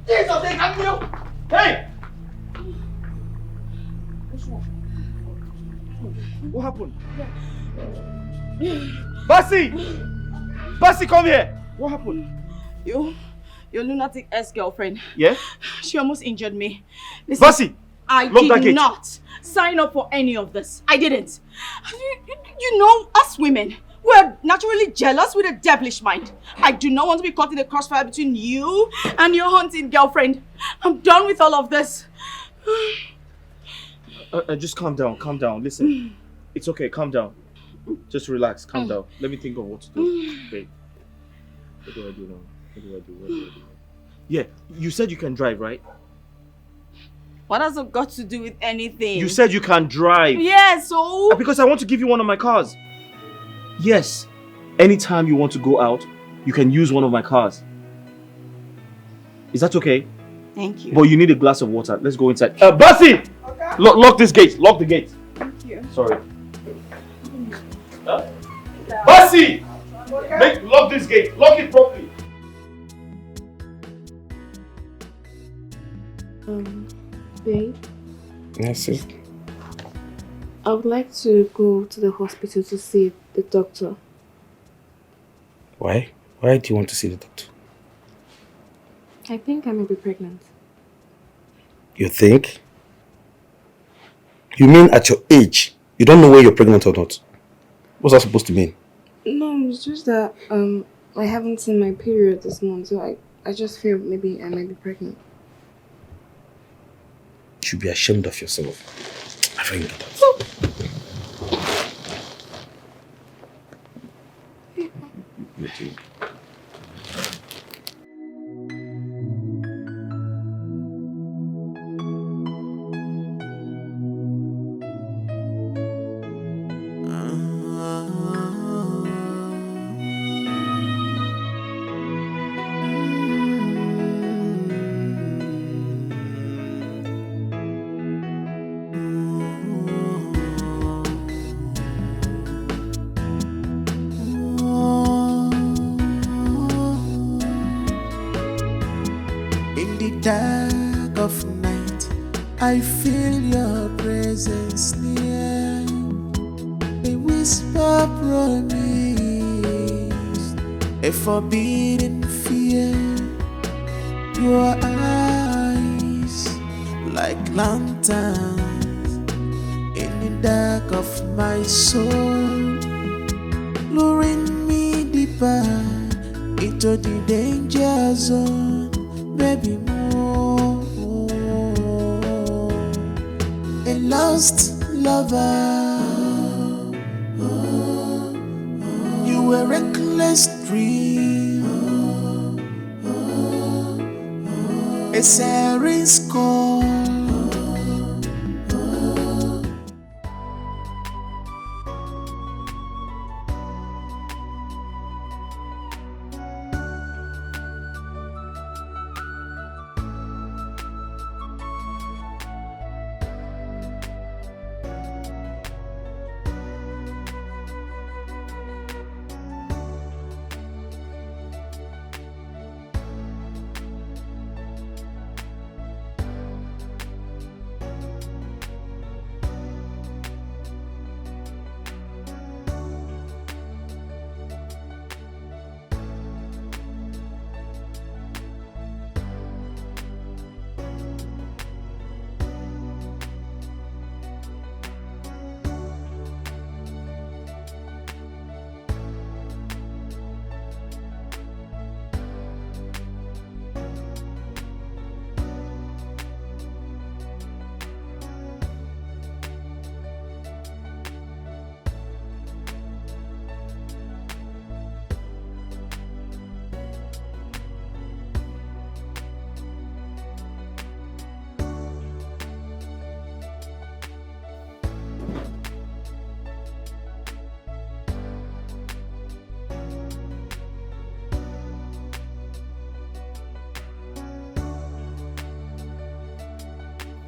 Jesus, they got you! Hey! What happened? Basi! Basi, come here! What happened? Your lunatic ex-girlfriend. Yeah? She almost injured me. Listen, Basi! I Lock that did gate. not sign up for any of this. I didn't. You know, us women, we're naturally jealous with a devilish mind. I do not want to be caught in the crossfire between you and your hunting girlfriend. I'm done with all of this. Just calm down. Listen, it's okay, calm down. Just relax, calm down. Let me think of what to do. Wait. What do I do now? What do I do? Yeah, you said you can drive, right? What has it got to do with anything? You said you can drive. Yeah, so? Because I want to give you one of my cars. Yes, anytime you want to go out, you can use one of my cars. Is that okay? Thank you. But you need a glass of water. Let's go inside. Basi! Okay. Lock this gate. Lock the gate. Thank you. Sorry. Huh? Basi! Lock this gate. Lock it properly. Babe, Yes, sis. I would like to go to the hospital to see the doctor. Why? Why do you want to see the doctor? I think I may be pregnant. You think? You mean at your age, you don't know whether you're pregnant or not? What's that supposed to mean? No, it's just that I haven't seen my period this month, so I just feel maybe I might be pregnant. You should be ashamed of yourself. I think that. dark of night, I feel your presence near. A whisper promise, a forbidden fear. Your eyes like lanterns in the dark of my soul, luring me deeper into the danger zone. Baby, more. A lost lover, you were a reckless dream, a siren call.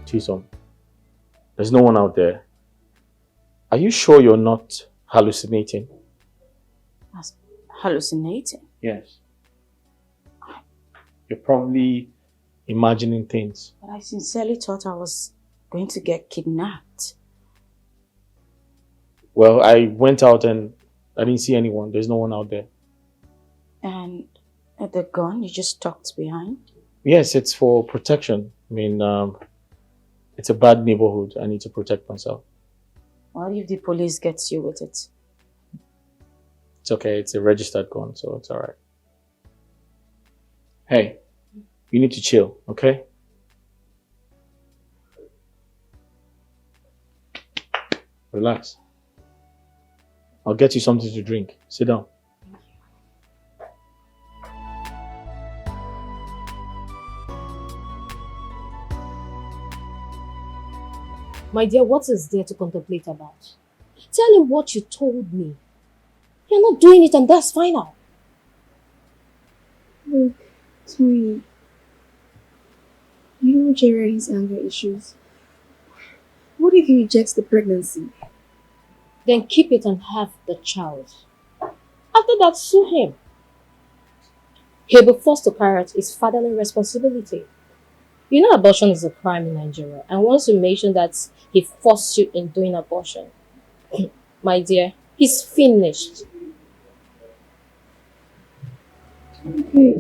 Chisom, there's no one out there. Are you sure you're not hallucinating? Hallucinating? Yes. You're probably imagining things. But I sincerely thought I was going to get kidnapped. Well, I went out and I didn't see anyone. There's no one out there. And the gun you just tucked behind? Yes, it's for protection. I mean, it's a bad neighborhood. I need to protect myself. What if the police gets you with it? It's okay. It's a registered gun, so it's all right. Hey, you need to chill, okay? Relax. I'll get you something to drink. Sit down. My dear, what is there to contemplate about? Tell him what you told me. You're not doing it and that's final. Look, Tony, you know Jerry has anger issues. What if he rejects the pregnancy? Then keep it and have the child. After that, sue him. He'll be forced to carry out his fatherly responsibility. You know abortion is a crime in Nigeria, and once you mention that he forced you in doing abortion, my dear, he's finished. Okay,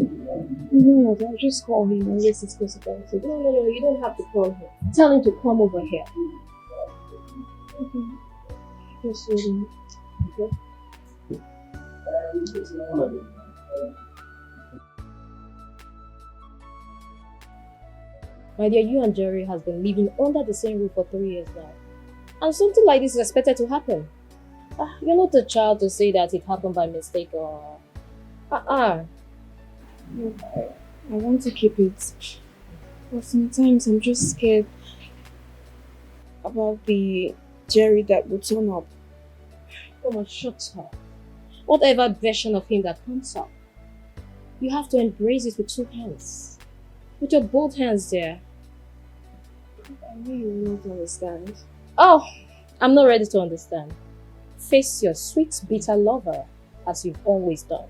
you know what, I'll just call him and let's discuss about it. No, you don't have to call him. Tell him to come over here. Okay. Just hold him. Okay. My dear, you and Jerry has been living under the same roof for 3 years now. And something like this is expected to happen. You're not a child to say that it happened by mistake or... Look, I want to keep it. But sometimes I'm just scared about the Jerry that will turn up. Come on, shut up. Whatever version of him that comes up, you have to embrace it with 2 hands. With your both hands there. I know you will not understand. Oh, I'm not ready to understand. Face your sweet, bitter lover as you've always done.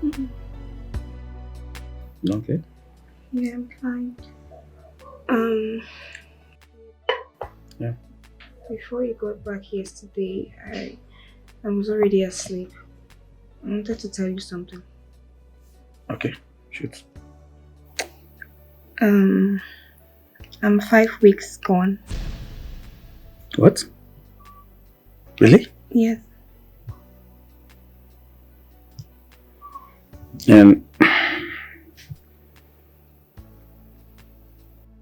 Mm-mm. Okay. Yeah, I'm fine. Yeah. Before you got back yesterday, I was already asleep. I wanted to tell you something. Okay, shoot. I'm 5 weeks gone. What? Really? Yes. And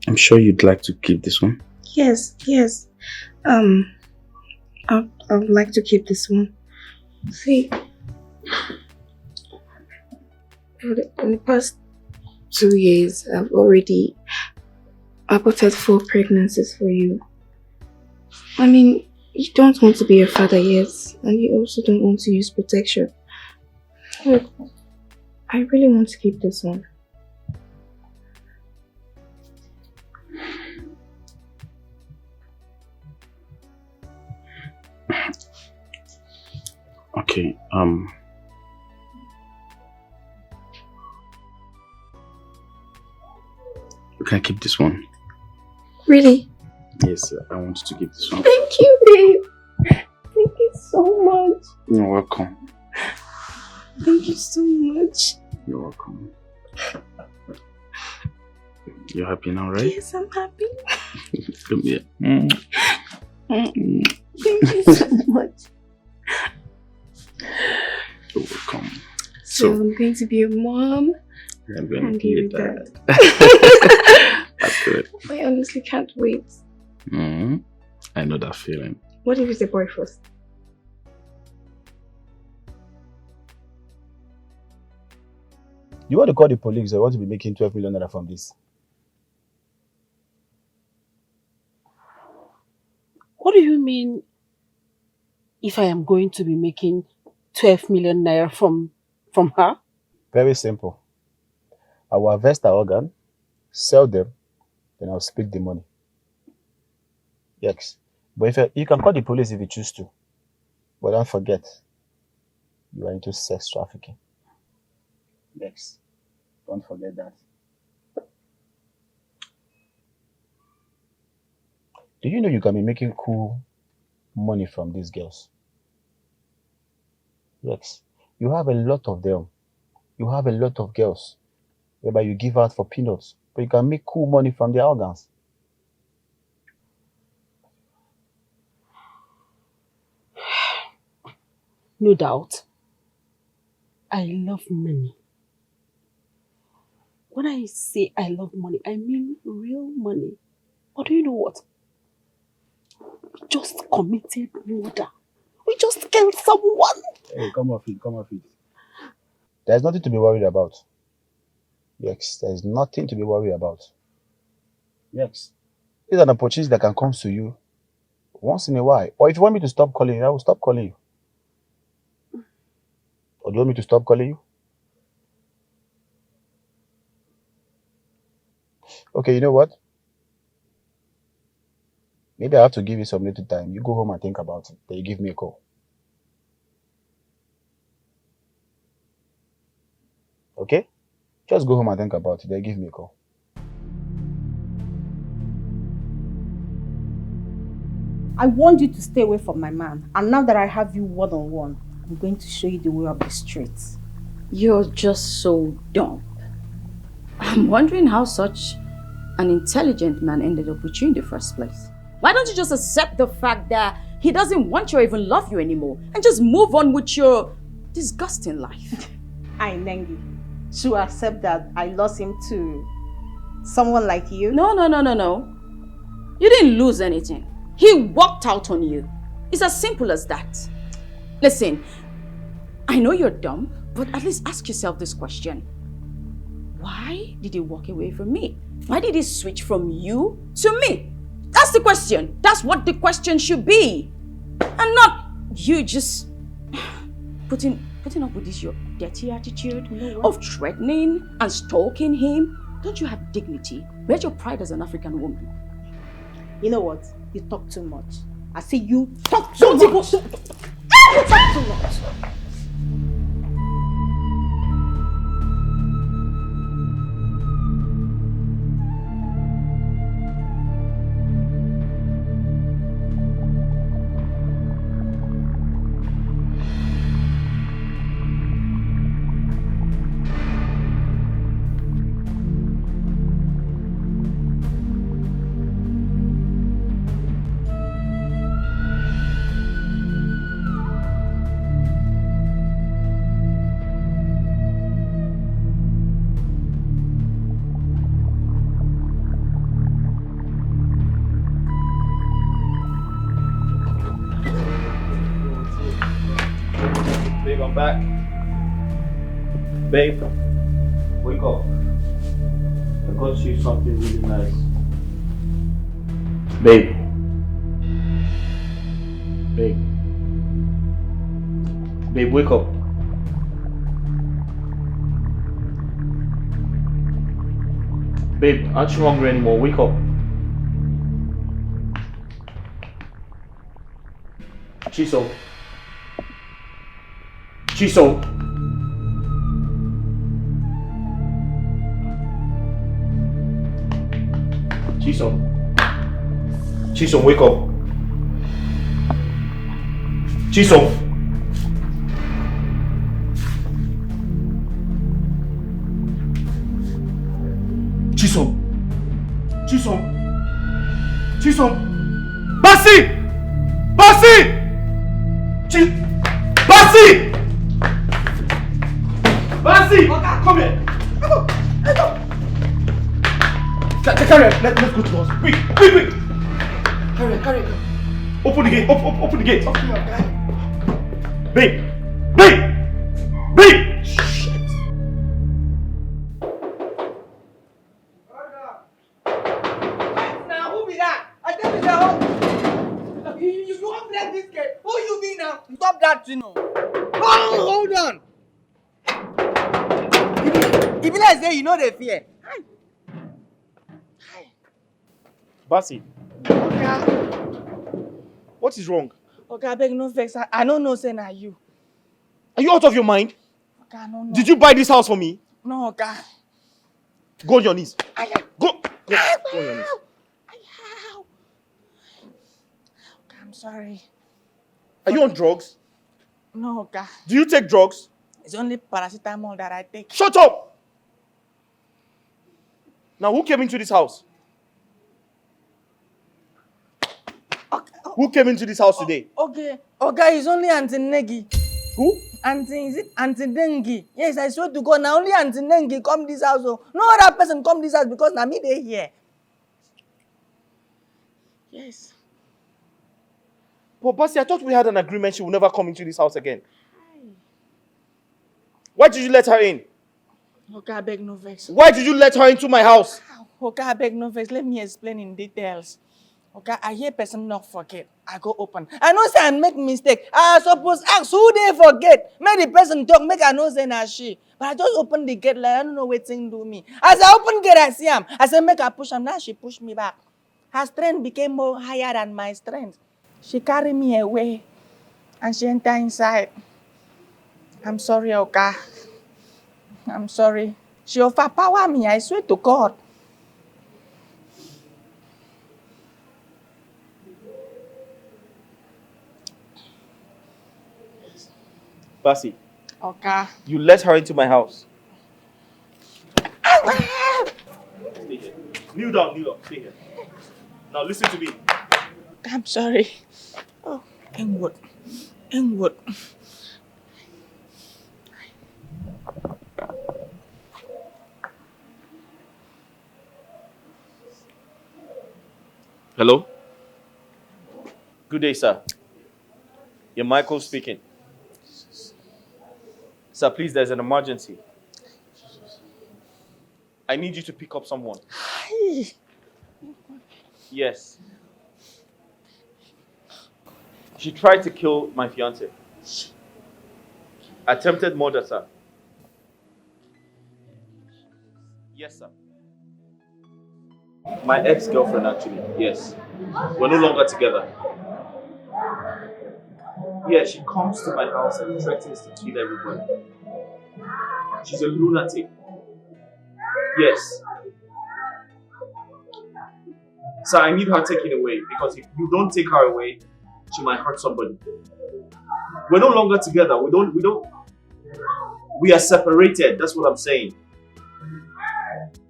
I'm sure you'd like to keep this one. Yes. I would like to keep this one. See, in the past 2 years, I've already aborted 4 pregnancies for you. I mean, you don't want to be a father yet, and you also don't want to use protection. But I really want to keep this one. Okay, you can keep this one. Really? Yes, I want you to keep this one. Thank you, babe. Thank you so much. You're welcome. Thank you so much. You're welcome. You're happy now, right? Yes, I'm happy. Come here. Thank you so much. You're welcome. So I'm going to be a mom. I'm going to be a dad. That's good. I honestly can't wait. I know that feeling. What if it's a boy first? You want to call the police or you want to be making 12 million naira from this? What do you mean if I am going to be making 12 million naira from her? Very simple. I will harvest her organ, sell them, then I'll split the money. Yes. But if you can call the police if you choose to. But don't forget, you are into sex trafficking. Yes. Don't forget that. Do you know you can be making cool money from these girls? Yes. You have a lot of them. You have a lot of girls whereby you give out for peanuts, but you can make cool money from their organs. No doubt. I love money. When I say I love money, I mean real money. But do you know what? We just committed murder. We just killed someone. Hey, come off it, come off it. There's nothing to be worried about. Yes, there's nothing to be worried about. Yes. It's an opportunity that can come to you once in a while. Or if you want me to stop calling you, I will stop calling you. Or do you want me to stop calling you? Okay, you know what? Maybe I have to give you some little time. You go home and think about it. Then you give me a call. Okay? Just go home and think about it. Then give me a call. I want you to stay away from my man. And now that I have you one-on-one, I'm going to show you the way of the streets. You're just so dumb. I'm wondering how such an intelligent man ended up with you in the first place. Why don't you just accept the fact that he doesn't want you or even love you anymore and just move on with your disgusting life? I Nengi, to accept that I lost him to someone like you? No. You didn't lose anything. He walked out on you. It's as simple as that. Listen, I know you're dumb, but at least ask yourself this question. Why did he walk away from me? Why did he switch from you to me? That's the question. That's what the question should be. And not you just putting up with this your dirty attitude of threatening and stalking him. Don't you have dignity? Where's your pride as an African woman? You know what? You talk too much. I say you talk too much. You talk too much. I'm back. Babe, wake up. I got you something really nice. Babe. Babe. Babe, wake up. Babe, aren't you hungry anymore? Wake up. Chiso. Chiso. Chiso. Chiso, wake up. Chiso. Chiso. Chiso. Chiso. Basi! Basi! Basi! Basi! Come here. Let's go. Carry on. Let's go to the house. Quick. Carry on. Open the gate. Open the gate. Babe. Shit. Now, who be that? I tell you now. You won't break this gate. Who you be now? Stop that, you know. Oh, hold on. If you like say you know the fear. Basi. Okay. What is wrong? Okay, I beg no vex. I don't know say na you. Are you out of your mind? Okay, I don't know. Did you buy this house for me? No, okay. Go on your knees. Go on your knees. Okay, I'm sorry. Are you on drugs? No, okay. Do you take drugs? It's only paracetamol that I take. Shut up! Now, who came into this house? Who came into this house today? Okay, it's only Auntie Negi. Who? Is it Auntie Dengi? Yes, I swear to God, now only Auntie Dengi come this house. So no other person come this house because now me they here. Yes. But Basi, I thought we had an agreement she will never come into this house again. Why did you let her in? Okay, I beg no vex. Why did you let her into my house? Okay, I beg no vex. Let me explain in details. Okay, I hear person not forget. I go open. I know say I make mistake. I suppose ask who they forget. Make the person talk. Make I know say na she. But I just open the gate like I don't know what thing do me. As I open gate, I see him. I say make I push him. Now she push me back. Her strength became more higher than my strength. She carry me away, and she enter inside. I'm sorry, Oka. I'm sorry. She overpower me. I swear to God. Basi, Okay. you let her into my house. Stay here. Kneel down. Stay here. Now listen to me. I'm sorry. Oh, Engwood. Hello? Good day, sir. You're Michael speaking. Sir, please, there's an emergency. I need you to pick up someone. Yes. She tried to kill my fiance. Attempted murder, sir. Yes, sir. My ex-girlfriend, actually. Yes. We're no longer together. Yeah, she comes to my house and threatens to kill everybody. She's a lunatic. Yes. So I need her taken away because if you don't take her away, she might hurt somebody. We're no longer together. We are separated. That's what I'm saying.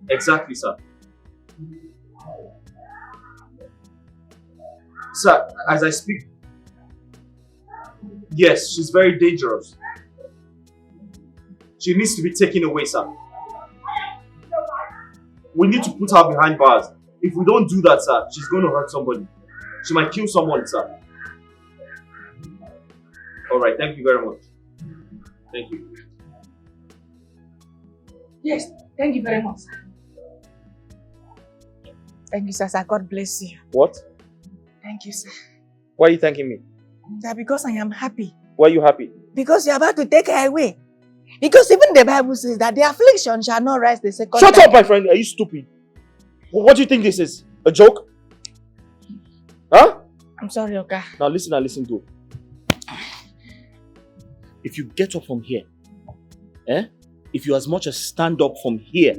Exactly, sir. Sir, as I speak, yes, she's very dangerous. She needs to be taken away, sir. We need to put her behind bars. If we don't do that, sir, she's going to hurt somebody. She might kill someone, sir. Alright, thank you very much. Thank you. Yes, thank you very much, sir. Thank you, sir. God bless you. What? Thank you, sir. Why are you thanking me? Sir, because I am happy. Why are you happy? Because you're about to take her away. Because even the Bible says that the affliction shall not rise the second Shut time. up, my friend. Are you stupid? What do you think this is? A joke? Huh? I'm sorry, Oga. Now listen and listen good. If you get up from here, if you as much as stand up from here,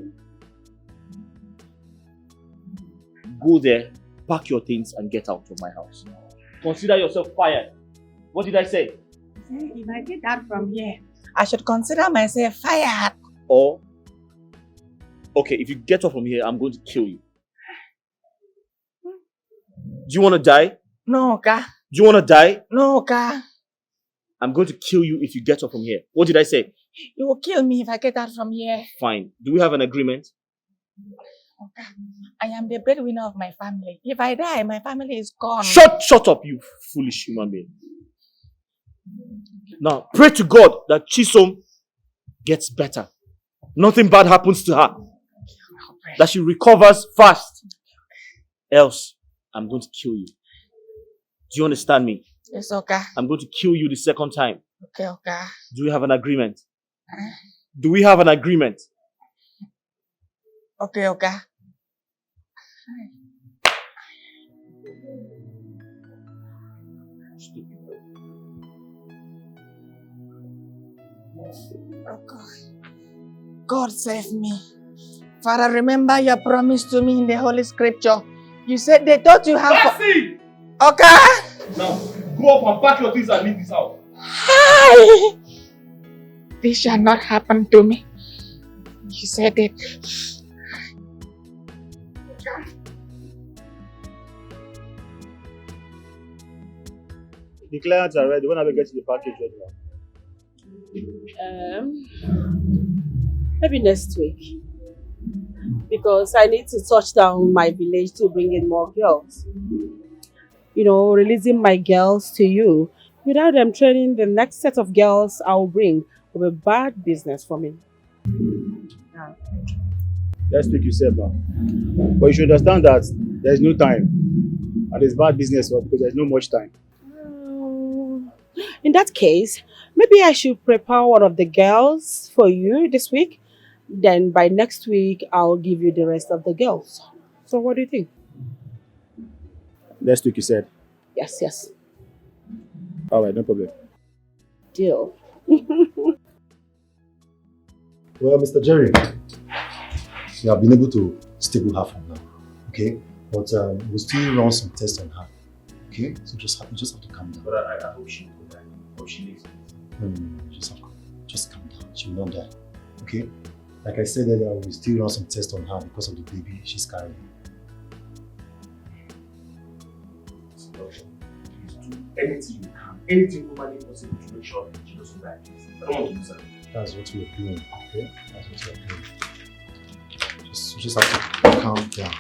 go there, pack your things and get out of my house. Consider yourself fired. What did I say? If I get out from here, I should consider myself fired. Or, okay, if you get up from here, I'm going to kill you. Do you want to die? No, Oga. Do you want to die? No, Oga. I'm going to kill you if you get up from here. What did I say? You will kill me if I get out from here. Fine. Do we have an agreement? Oga, I am the breadwinner of my family. If I die, my family is gone. Shut up, you foolish human being. Now, pray to God that Chisom gets better. Nothing bad happens to her. That she recovers fast. Else, I'm going to kill you. Do you understand me? Yes, Oga. I'm going to kill you the second time. Okay, Oga. Do we have an agreement? Do we have an agreement? Okay, Oga. Oh God. God save me. Father, remember your promise to me in the Holy Scripture. You said they thought you have... Mercy! Okay. Now, go up and pack your things and leave this house. Hi. This shall not happen to me. You said it. The clients are ready. When are we getting the package ready now? Maybe next week. Because I need to touch down my village to bring in more girls. You know, releasing my girls to you without them training the next set of girls I'll bring will be bad business for me. Yeah. Let's speak yourself, but you should understand that there's no time. And it's bad business because there's no much time. In that case, maybe I should prepare one of the girls for you this week. Then by next week, I'll give you the rest of the girls. So what do you think? Next week, you said? Yes. All right, no problem. Deal. Well, Mr. Jerry, you have been able to stable her from now, okay? But we'll still run some tests on her, okay? So you just have to calm down. But I hope she will die. I hope she lives. Just calm down. She will not die, okay? Like I said earlier, we'll still run some tests on her because of the baby she's carrying. Please do anything you can, anything humanly possible to make sure she doesn't die. I don't want to lose her. That's what we're doing, okay? That's what we're doing. You just have to calm down.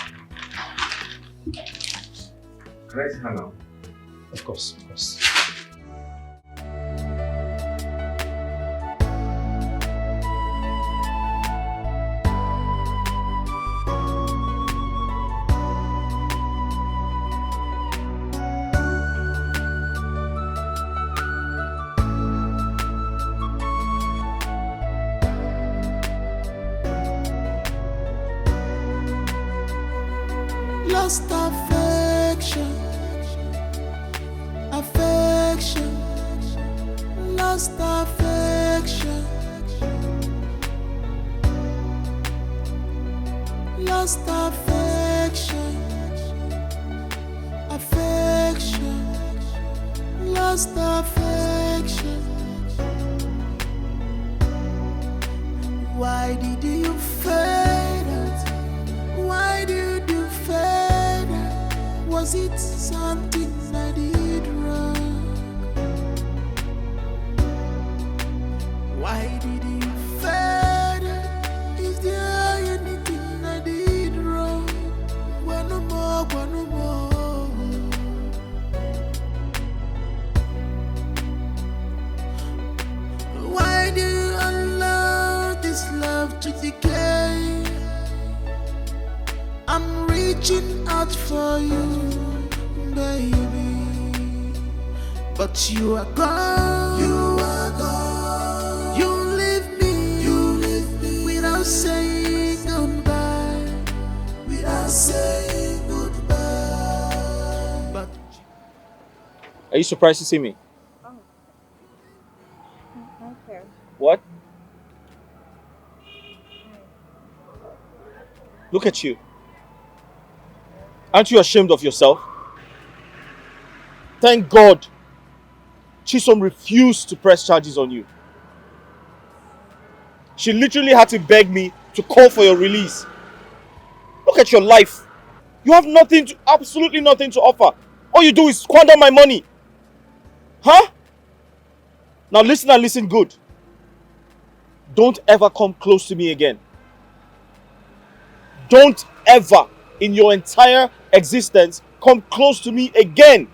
Can I see her now? Of course. Lost affection, lost affection, lost affection, lost affection. Why did you fade out? Why did you fade out? Was it something I did wrong? Why did you fade out? Is there anything I did wrong? One more. Why did watching out for you, baby. But you are gone. You are gone. You leave me. You leave me without saying goodbye. Without saying goodbye. But Are you surprised to see me? Okay. What? Look at you. Aren't you ashamed of yourself? Thank God Chisom refused to press charges on you. She literally had to beg me to call for your release. Look at your life. You have nothing to, absolutely nothing to offer. All you do is squander my money. Huh? Now listen and listen good. Don't ever come close to me again. Don't ever in your entire existence come close to me again.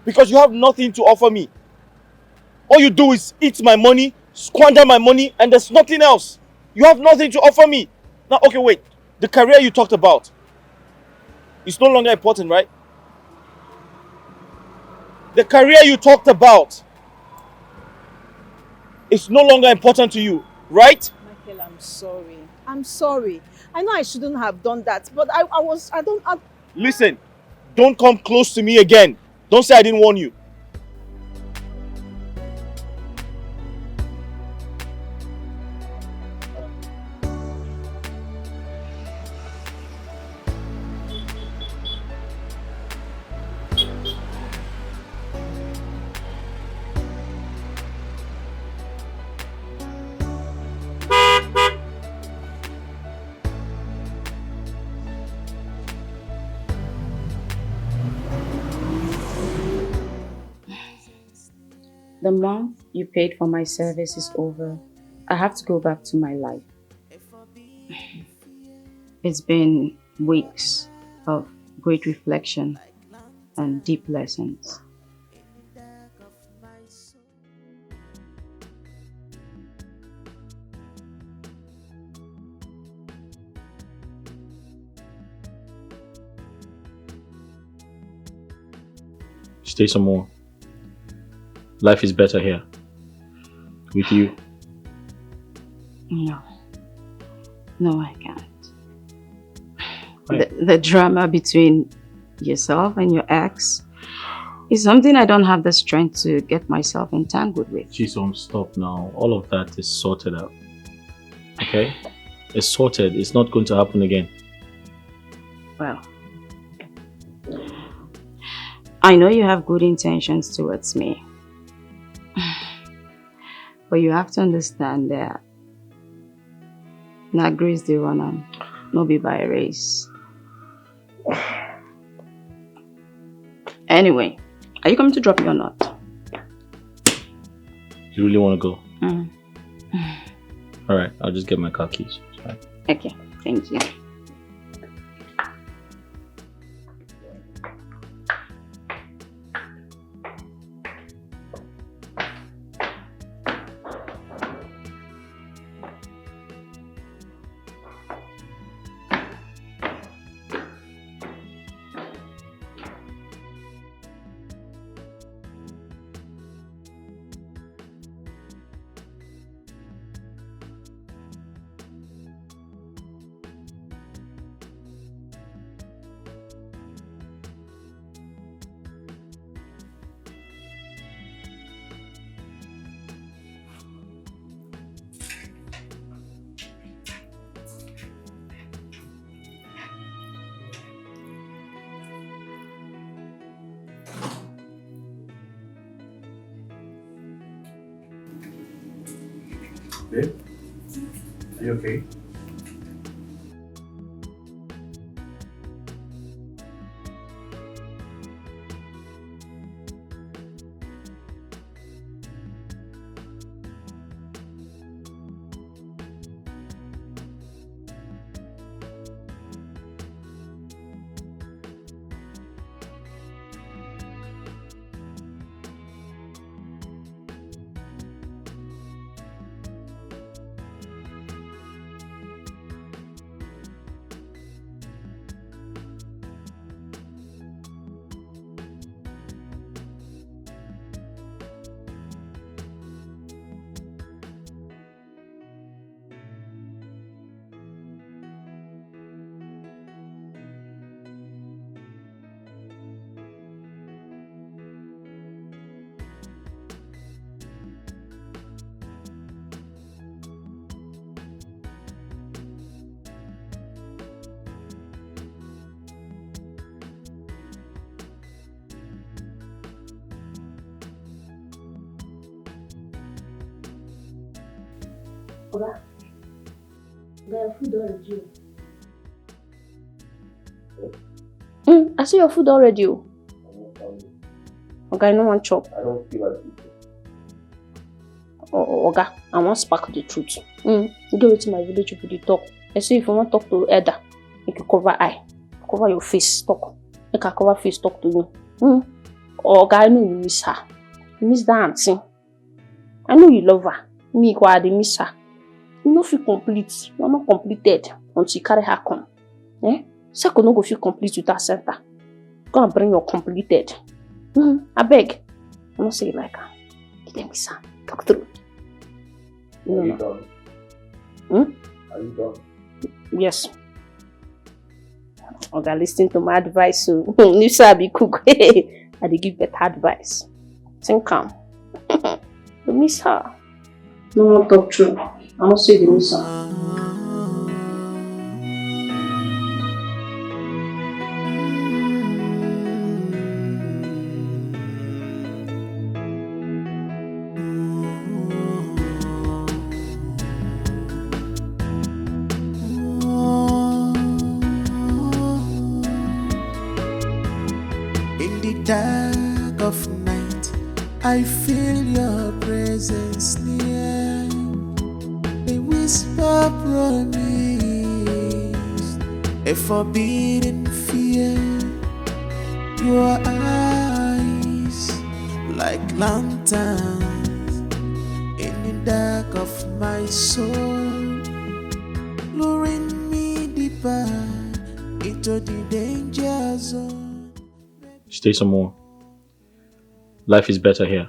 Because you have nothing to offer me. All you do is eat my money, squander my money, and there's nothing else. You have nothing to offer me. Now, okay, wait. The career you talked about is no longer important, right? The career you talked about is no longer important to you, right? Michael, I'm sorry. I'm sorry. I know I shouldn't have done that, but Listen, don't come close to me again. Don't say I didn't warn you. The month you paid for my service is over. I have to go back to my life. It's been weeks of great reflection and deep lessons. Stay some more. Life is better here. With you. No, I can't. The drama between yourself and your ex is something I don't have the strength to get myself entangled with. Chisom, stop now. All of that is sorted out. Okay? It's sorted. It's not going to happen again. Well, I know you have good intentions towards me. But you have to understand that not grace the run no be by a race. Anyway, are you coming to drop me or not? You really want to go? Mm. Alright, I'll just get my car keys. Sorry. Okay, thank you. Babe, are you okay? Oga, your food already. I see your food already. Oga, I no want chop. I don't feel like it. Oga, I want spark the truth. Go to my village people dey talk. I say if you want to talk to elder, you can cover eye, cover your face, talk. You can cover face, talk to me. Oga, I know you miss her. You miss that auntie. I know you love her. Me, I miss her. You no feel complete. You are not completed until you carry her come. Second, no go feel complete with that center. Go and bring your completed. I beg. I don't say you like her. Give them miss her. Talk through. Are you done? Are you done? Yes. Okay, listen to my advice. So, you sabi cook. I dey give better advice. Think calm. You miss her. No one talk true. I don't say the miss her. Dark of night, I feel your presence near. A whisper promise, a forbidden fear. Your eyes like lanterns in the dark of my soul, luring me deeper into the danger zone. Stay some more. Life is better here.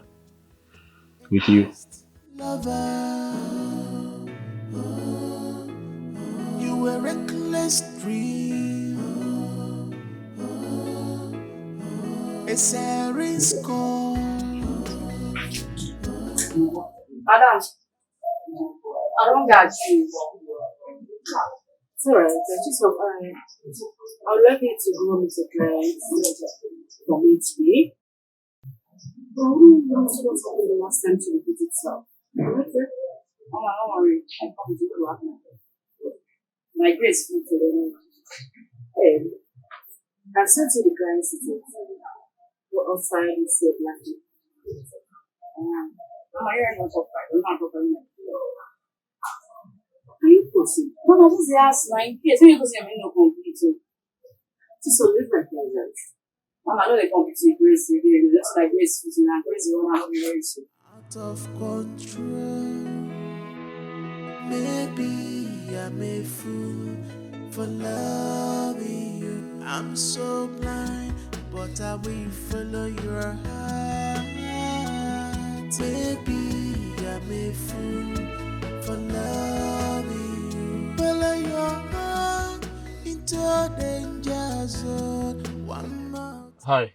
With you. Lover, you were reckless dream, a series call. Madam, I don't got you. It's alright, I'll let you to go meet a client for me today. That's what happened the last time to repeat itself. Okay? Oh, don't worry, I come to you after. My grace food to the hey, I sent you the client details. Go outside and say black. Mama, you're not surprised. I'm not surprised. Are you pussy? Mama, just ask my case. When you go see me, no complete. Just so live my pleasure. Mama, I know they compete with Grace again. Just like Grace is and Grace is one of very soon. Out of control. Maybe I'm a fool for loving you. I'm so blind, but I will follow your heart. Maybe I'm a fool for loving you. Follow your heart into a danger zone. One more. Hi.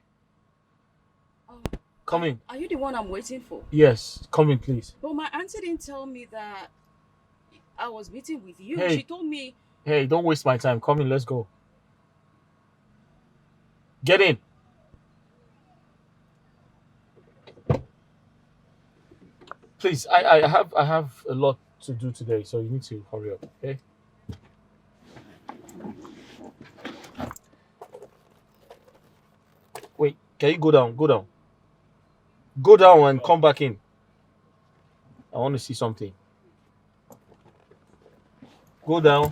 Come in. Are you the one I'm waiting for? Yes, come in, please. But my auntie didn't tell me that I was meeting with you. Hey. She told me. Hey, don't waste my time. Come in, let's go. Get in. Please, I have a lot to do today, so you need to hurry up, okay? Wait, can you go down? Go down. Go down and come back in. I want to see something. Go down.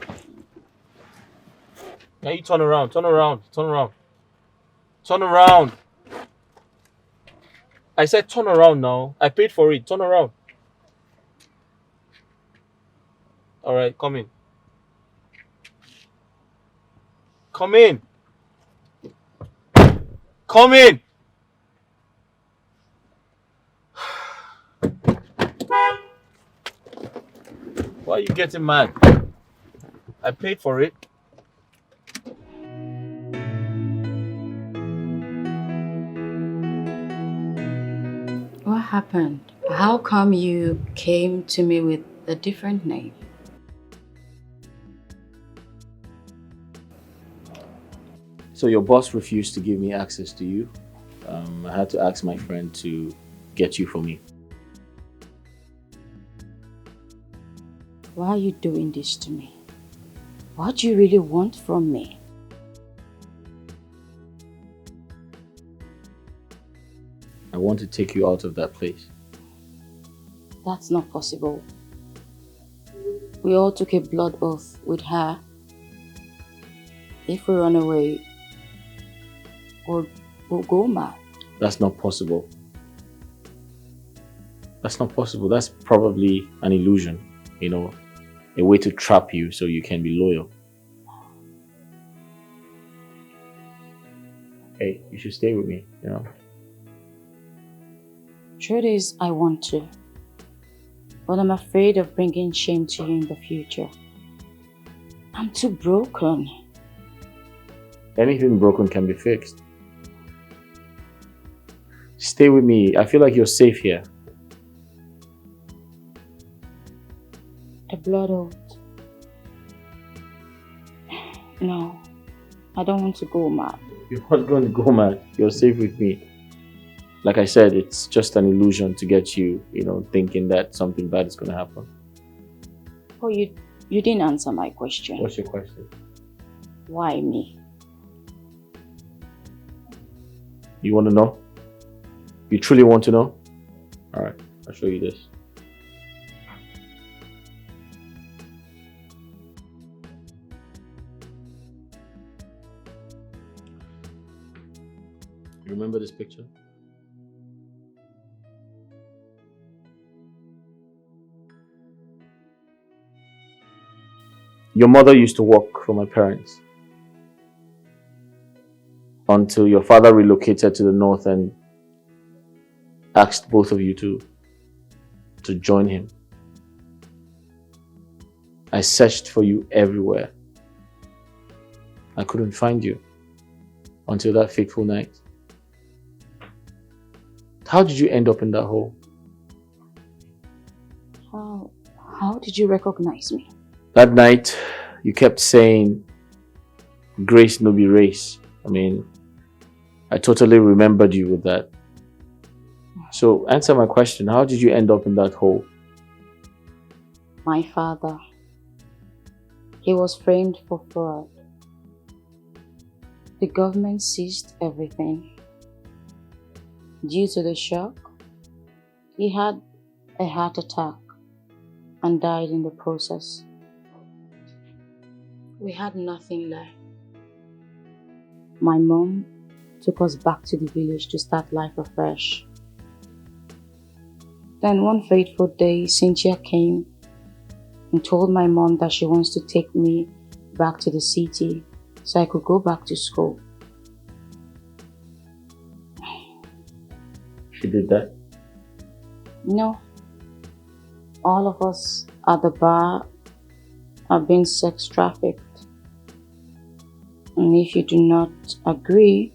Now you turn around, turn around, turn around. Turn around. I said turn around now. I paid for it. Turn around. All right, come in. Come in. Come in. Why are you getting mad? I paid for it. What happened? How come you came to me with a different name? So your boss refused to give me access to you. I had to ask my friend to get you for me. Why are you doing this to me? What do you really want from me? I want to take you out of that place. That's not possible. We all took a blood oath with her. If we run away, we'll go mad. That's not possible. That's not possible. That's probably an illusion, you know, a way to trap you so you can be loyal. Hey, you should stay with me, you know. Truth is, I want to. But I'm afraid of bringing shame to you in the future. I'm too broken. Anything broken can be fixed. Stay with me. I feel like you're safe here. The blood oath. No, I don't want to go mad. You're not going to go mad. You're safe with me. Like I said, it's just an illusion to get you, you know, thinking that something bad is going to happen. Oh, you didn't answer my question. What's your question? Why me? You want to know? You truly want to know? Alright, I'll show you this. You remember this picture? Your mother used to work for my parents until your father relocated to the north and asked both of you to join him. I searched for you everywhere. I couldn't find you until that fateful night. How did you end up in that hole? How did you recognize me? That night, you kept saying, grace no be race. I mean, I totally remembered you with that. So answer my question. How did you end up in that hole? My father. He was framed for fraud. The government seized everything. Due to the shock, he had a heart attack and died in the process. We had nothing left. My mom took us back to the village to start life afresh. Then one fateful day, Cynthia came and told my mom that she wants to take me back to the city so I could go back to school. She did that? No. All of us at the bar are being sex trafficked. And if you do not agree,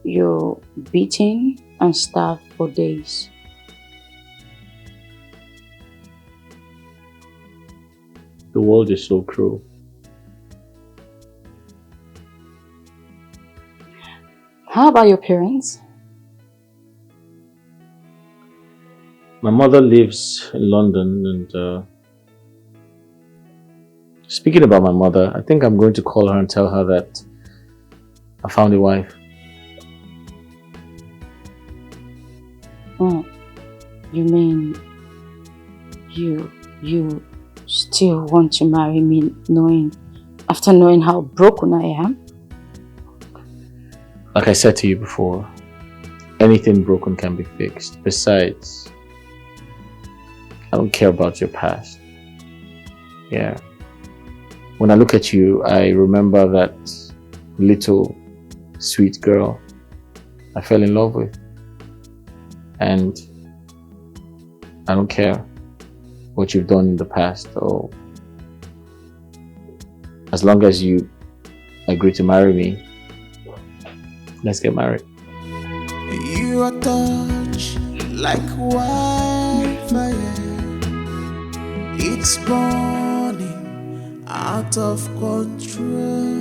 you're beaten and starved for days. The world is so cruel. How about your parents? My mother lives in London and speaking about my mother, I think I'm going to call her and tell her that I found a wife. Oh, you mean you still want to marry me after knowing how broken I am? Like I said to you before, anything broken can be fixed. Besides, I don't care about your past. Yeah. When I look at you, I remember that little sweet girl I fell in love with. And I don't care what you've done in the past, or as long as you agree to marry me, let's get married. Your touch like wildfire, it's burning out of control.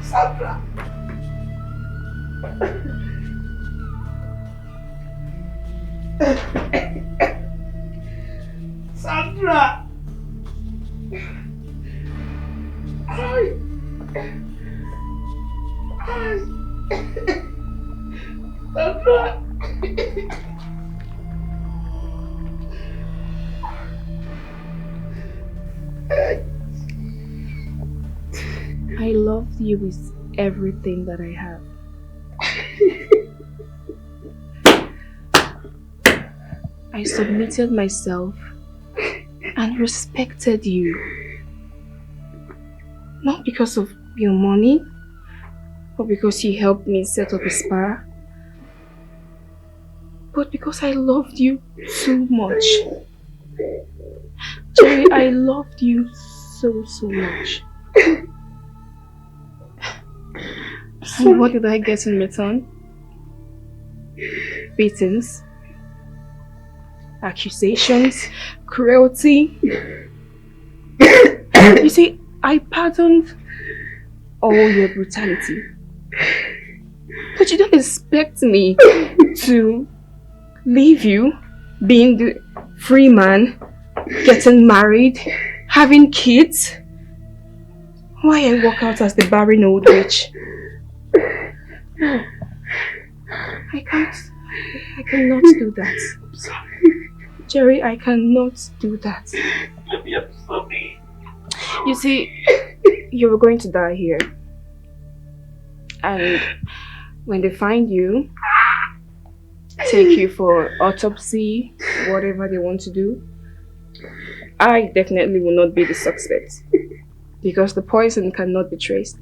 Sandra. Sandra. Ay. Ay. Sandra. I love you with everything that I have. I submitted myself and respected you. Not because of your money, or because you helped me set up a spa, but because I loved you too much. Jerry, I loved you so much. And what did I get in return? Beatings, accusations, cruelty. You see, I pardoned all your brutality. But you don't expect me to leave you being the free man, getting married, having kids. Why I walk out as the barren old witch? I cannot do that. I'm sorry. Jerry, I cannot do that. Baby, I'm sorry. You see, you were going to die here. And when they find you, take you for autopsy, whatever they want to do, I definitely will not be the suspect. Because the poison cannot be traced.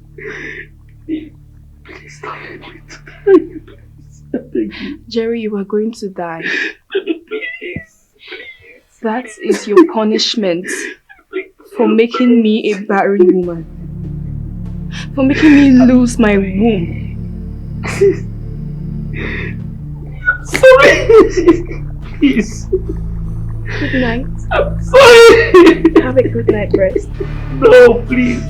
Please stop me. Jerry, you are going to die. Please. That is your punishment for making me a barren woman. For making me lose my womb. Sorry. Please. Good night. I'm sorry. Have a good night rest. No, please.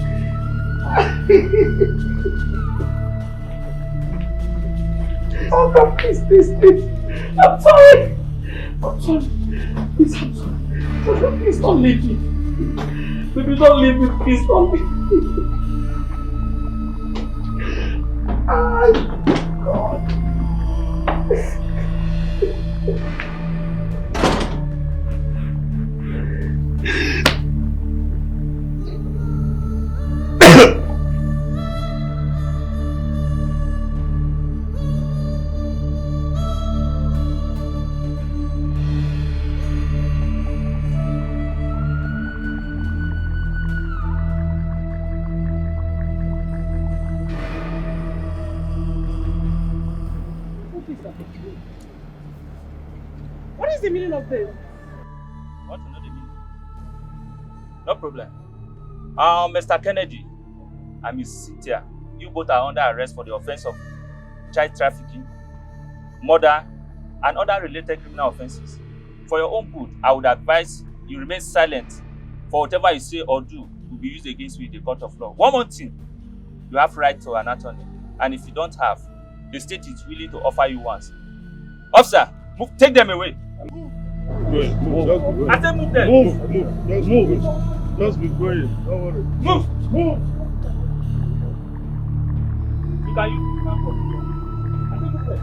Oh, no, please. I'm sorry. Please, I'm sorry. Please don't leave me. Baby, don't leave me. Please don't leave me. Oh, God. What is the meaning of this? Want to know the meaning? No problem. Mr. Kennedy and Miss Cynthia, you both are under arrest for the offense of child trafficking, murder, and other related criminal offenses. For your own good, I would advise you remain silent, for whatever you say or do will be used against you in the court of law. One more thing, you have right to an attorney, and if you don't have, the state is willing to offer you one. Officer, take them away. Move. I said move them. Move. Just be going. Don't worry. Move. You can use the